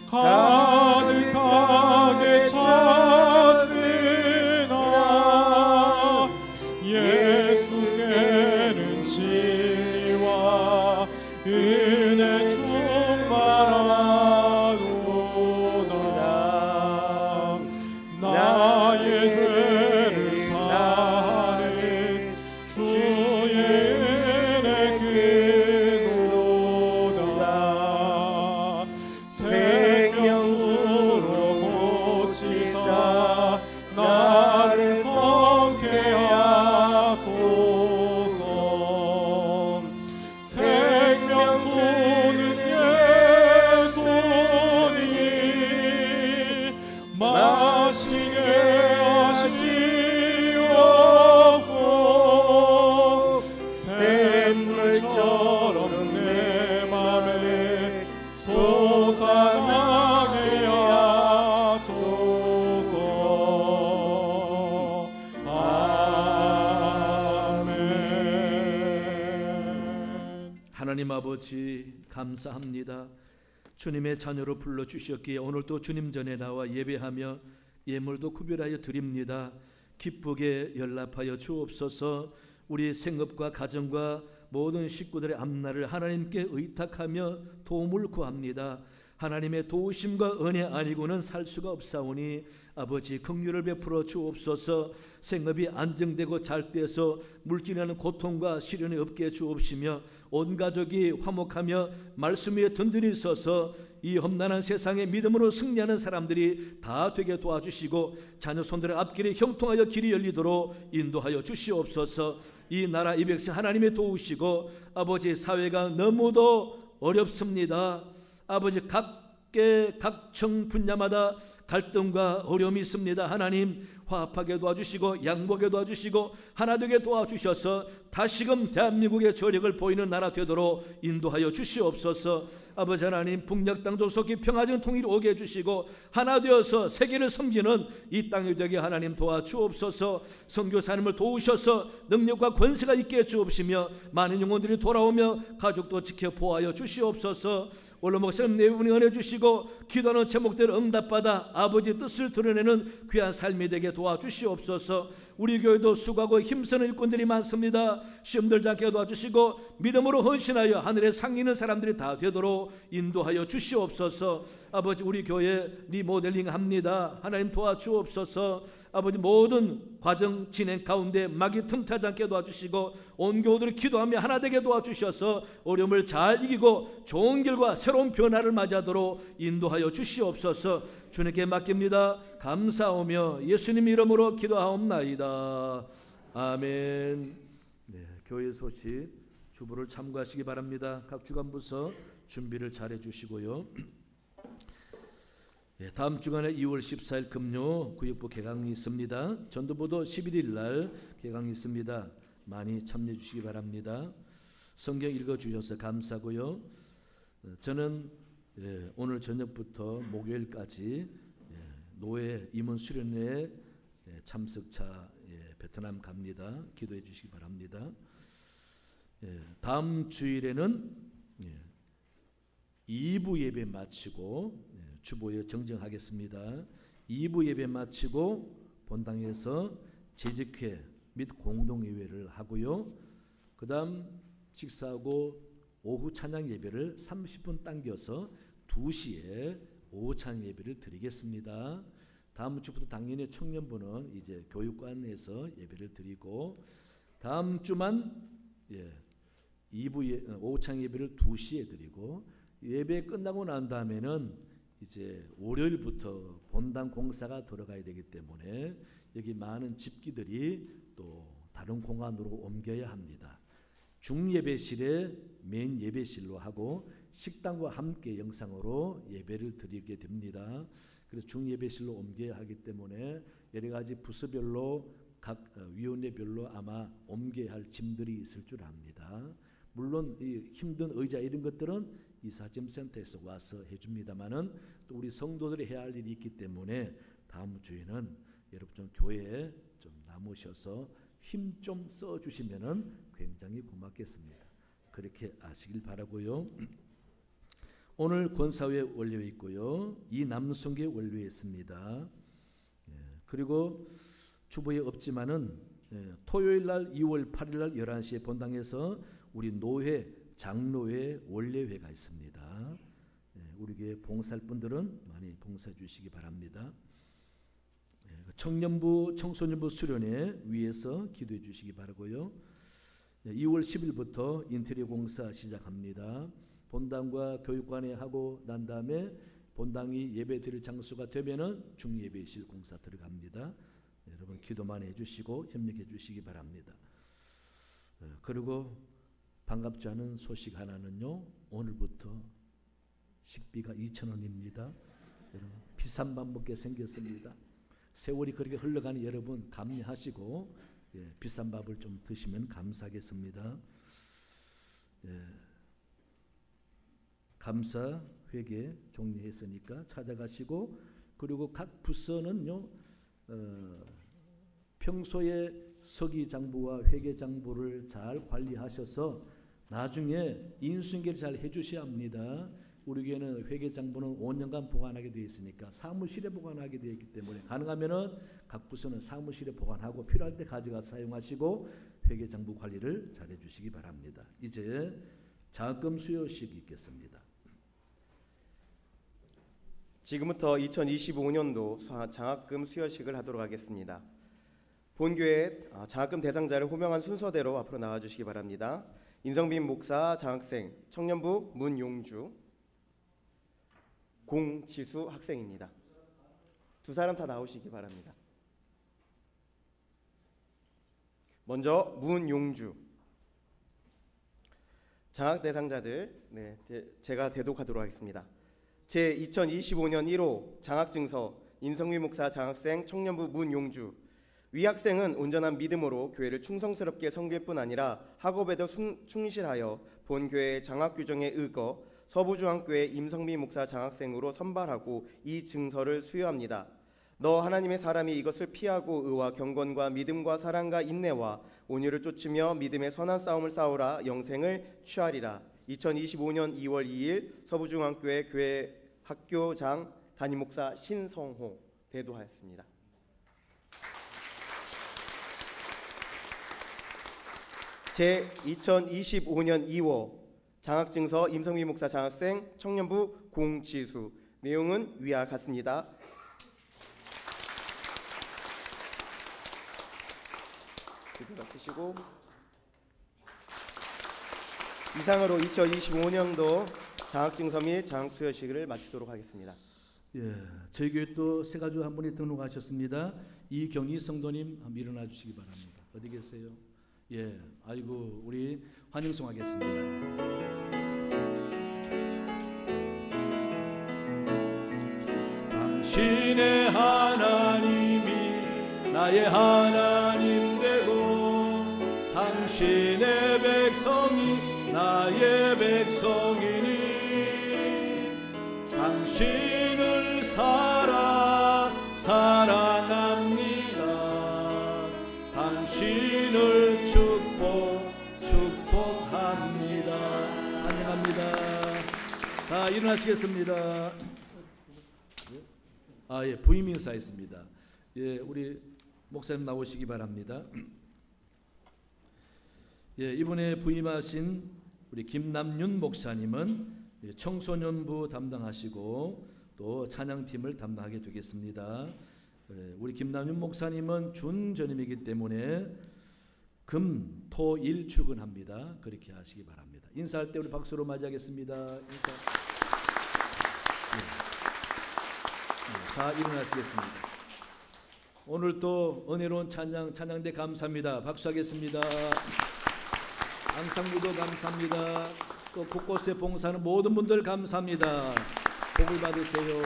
Speaker 3: 가득하게 찼으나 예수께는 진리와 은혜 충만하도다. 나의 죄를 사하는 주의 은혜 그도다. 생명수로 고치사 나를 성케하소서. 생명수는 예수니 마시게 하시옵고 샘물처럼 내 맘에 솟아나게 하소서. 아멘.
Speaker 1: 하나님 아버지 감사합니다. 주님의 자녀로 불러주셨기에 오늘도 주님 전에 나와 예배하며 예물도 구별하여 드립니다. 기쁘게 연락하여 주옵소서. 우리 생업과 가정과 모든 식구들의 앞날을 하나님께 의탁하며 도움을 구합니다. 하나님의 도우심과 은혜 아니고는 살 수가 없사오니 아버지 긍휼을 베풀어 주옵소서. 생업이 안정되고 잘 돼서 물질하는 고통과 시련이 없게 해 주옵시며 온 가족이 화목하며 말씀 위에 든든히 서서 이 험난한 세상에 믿음으로 승리하는 사람들이 다 되게 도와주시고 자녀 손들의 앞길이 형통하여 길이 열리도록 인도하여 주시옵소서. 이 나라 이 백성 하나님의 도우시고 아버지 사회가 너무도 어렵습니다. 아버지 각청 분야마다 갈등과 어려움이 있습니다. 하나님 화합하게 도와주시고 양보하게 도와주시고 하나되게 도와주셔서 다시금 대한민국의 저력을 보이는 나라 되도록 인도하여 주시옵소서. 아버지 하나님 북녘 땅도 속히 평화적 통일이 오게 해주시고 하나 되어서 세계를 섬기는 이 땅이 되게 하나님 도와주옵소서. 선교사님을 도우셔서 능력과 권세가 있게 해주옵시며 많은 영혼들이 돌아오며 가족도 지켜 보호하여 주시옵소서. 오늘 목사님 네 분이 은혜 주시고 기도하는 제목대로 응답받아 아버지 뜻을 드러내는 귀한 삶이 되게 도와주시옵소서. 우리 교회도 수고하고 힘쓰는 일꾼들이 많습니다. 시험 들지 않게 도와주시고 믿음으로 헌신하여 하늘에 상 있는 사람들이 다 되도록 인도하여 주시옵소서. 아버지 우리 교회 리모델링 합니다. 하나님 도와주옵소서. 아버지 모든 과정 진행 가운데 막이 틈타지 않게 도와주시고 온 교우들이 기도하며 하나 되게 도와주셔서 어려움을 잘 이기고 좋은 결과 새로운 변화를 맞이하도록 인도하여 주시옵소서. 주님께 맡깁니다. 감사하며 예수님 이름으로 기도하옵나이다. 아멘. 네, 교회 소식 주보를 참고하시기 바랍니다. 각 주간부서 준비를 잘 해주시고요. 네, 다음 주간에 2월 14일 금요 구역부 개강이 있습니다. 전도보도 11일 날 개강이 있습니다. 많이 참여해 주시기 바랍니다. 성경 읽어주셔서 감사하고요. 저는 오늘 저녁부터 목요일까지 노예 임원 수련회에 참석차 베트남 갑니다. 기도해 주시기 바랍니다. 다음 주일에는 2부 예배 마치고 주보에 정정하겠습니다. 2부 예배 마치고 본당에서 재직회 및 공동예배를 하고요. 그 다음 식사하고 오후 찬양 예배를 30분 당겨서 2시에 오후 찬양 예배를 드리겠습니다. 다음 주부터 당연히 청년부는 이제 교육관에서 예배를 드리고 다음 주만 2부 오후 찬양 예배를 2시에 드리고 예배 끝나고 난 다음에는 이제 월요일부터 본당 공사가 들어가야 되기 때문에 여기 많은 집기들이 또 다른 공간으로 옮겨야 합니다. 중예배실에 메인 예배실로 하고 식당과 함께 영상으로 예배를 드리게 됩니다. 그래서 중예배실로 옮겨야 하기 때문에 여러 가지 부서별로 각 위원회별로 아마 옮겨야 할 짐들이 있을 줄 압니다. 물론 이 힘든 의자 이런 것들은 이사짐센터에서 와서 해줍니다만은 또 우리 성도들이 해야 할 일이 있기 때문에 다음 주에는 여러분 좀 교회에 좀 남으셔서 힘 좀 써주시면은 굉장히 고맙겠습니다. 그렇게 아시길 바라고요. 오늘 권사회 원료에 있고요. 이남순계 원료에 있습니다. 그리고 주보에 없지만은 토요일 날 2월 8일 날 11시에 본당에서 우리 노회 장로회 원례회가 있습니다. 우리 교회 봉사할 분들은 많이 봉사해 주시기 바랍니다. 청년부 청소년부 수련회 위에서 기도해 주시기 바라고요. 2월 10일부터 인테리어 공사 시작합니다. 본당과 교육관에 하고 난 다음에 본당이 예배 드릴 장소가 되면은 중예배실 공사 들어갑니다. 여러분 기도만 해주시고 협력해 주시기 바랍니다. 그리고 반갑지 않은 소식 하나는요. 오늘부터 식비가 2,000원입니다. 여러분 비싼 밥 먹게 생겼습니다. 세월이 그렇게 흘러가니 여러분 감내하시고 비싼 밥을 좀 드시면 감사하겠습니다. 감사 회계 종료했으니까 찾아가시고 그리고 각 부서는요 평소에 서기장부와 회계장부를 잘 관리하셔서 나중에 인수인계를 잘 해주셔야 합니다. 우리 교회는 회계장부는 5년간 보관하게 되어 있으니까 사무실에 보관하게 되어 있기 때문에 가능하면은 각 부서는 사무실에 보관하고 필요할 때 가져가 사용하시고 회계장부 관리를 잘 해주시기 바랍니다. 이제 장학금 수여식이 있겠습니다.
Speaker 2: 지금부터 2025년도 장학금 수여식을 하도록 하겠습니다. 본교회 장학금 대상자를 호명한 순서대로 앞으로 나와주시기 바랍니다. 인성빈 목사 장학생, 청년부 문용주, 공지수 학생입니다. 두 사람 다 나오시기 바랍니다. 먼저 문용주 장학 대상자들 제가 대독하도록 하겠습니다. 제 2025년 1호 장학증서 인성빈 목사 장학생 청년부 문용주. 위 학생은 온전한 믿음으로 교회를 충성스럽게 섬길 뿐 아니라 학업에도 충실하여 본교회 장학 규정에 의거 서부중앙교회 임성빈 목사 장학생으로 선발하고 이 증서를 수여합니다. 너 하나님의 사람이 이것을 피하고 의와 경건과 믿음과 사랑과 인내와 온유를 쫓으며 믿음의 선한 싸움을 싸우라 영생을 취하리라. 2025년 2월 2일 서부중앙교회 교회 학교장 담임목사 신성호 대도하였습니다. 제 2025년 2월 장학증서 임성빈 목사 장학생 청년부 공지수. 내용은 위와 같습니다. 쓰시고 이상으로 2025년도 장학증서 및 장학수여식을 마치도록 하겠습니다.
Speaker 1: 저희 교회 또 새 가족 한 분이 등록하셨습니다. 이경희 성도님 한번 일어나 주시기 바랍니다. 어디 계세요? 아이고 우리 환영송하겠습니다. 당신의 하나님이 나의 하나님 되고 당신의 백성이 나의 백성이니 당신을 사랑합니다. 당신을 축복합니다. 환영합니다. 다 일어나시겠습니다. 부임 인사했습니다. 우리 목사님 나오시기 바랍니다. 이번에 부임하신 우리 김남윤 목사님은 청소년부 담당하시고 또 찬양팀을 담당하게 되겠습니다. 우리 김남윤 목사님은 준전임이기 때문에 금, 토, 일 출근합니다. 그렇게 하시기 바랍니다. 인사할 때 우리 박수로 맞이하겠습니다. 인사. 다 일어나시겠습니다. 오늘 또 은혜로운 찬양대 감사합니다. 박수하겠습니다. 항상기도 감사합니다. 또 곳곳에 봉사하는 모든 분들 감사합니다. 복을 받으세요.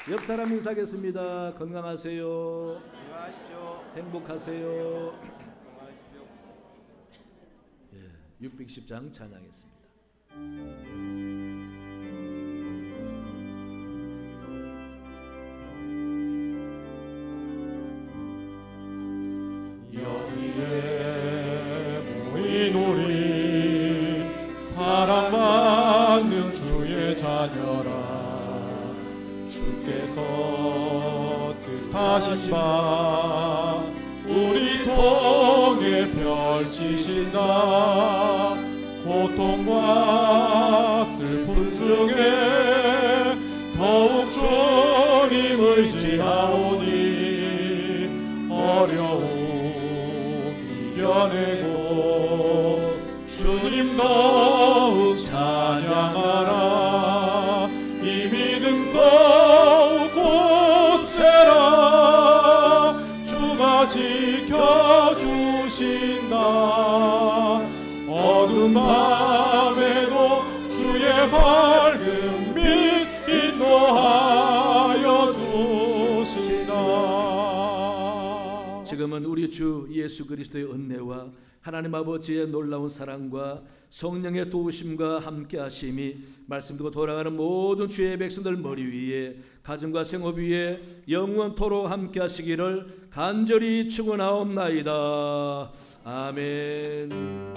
Speaker 1: 옆 사람 인사하겠습니다. 건강하세요.
Speaker 2: 건강하십시오.
Speaker 1: 행복하세요.
Speaker 2: 건강하십시오.
Speaker 1: 610장 찬양했습니다.
Speaker 3: 여기에 모인 우리 사랑받는 주의 자녀라. 주께서 뜻하신 바 우리 통해 펼치신다. 고통과 슬픔 중에 더욱 주님 의지하오니 어려움 이겨내고 주님 더욱 찬양하라. 이 믿음 더욱 굳세라. 주가 지켜주신다. 어두운 밤에도 주의 밝은 빛 인도하여 주신다.
Speaker 1: 지금은 우리 주 예수 그리스도의 은혜와 하나님 아버지의 놀라운 사랑과 성령의 도우심과 함께 하심이 말씀 듣고 돌아가는 모든 주의 백성들 머리 위에 가정과 생업 위에 영원토록 함께 하시기를 간절히 축원하옵나이다. 아멘.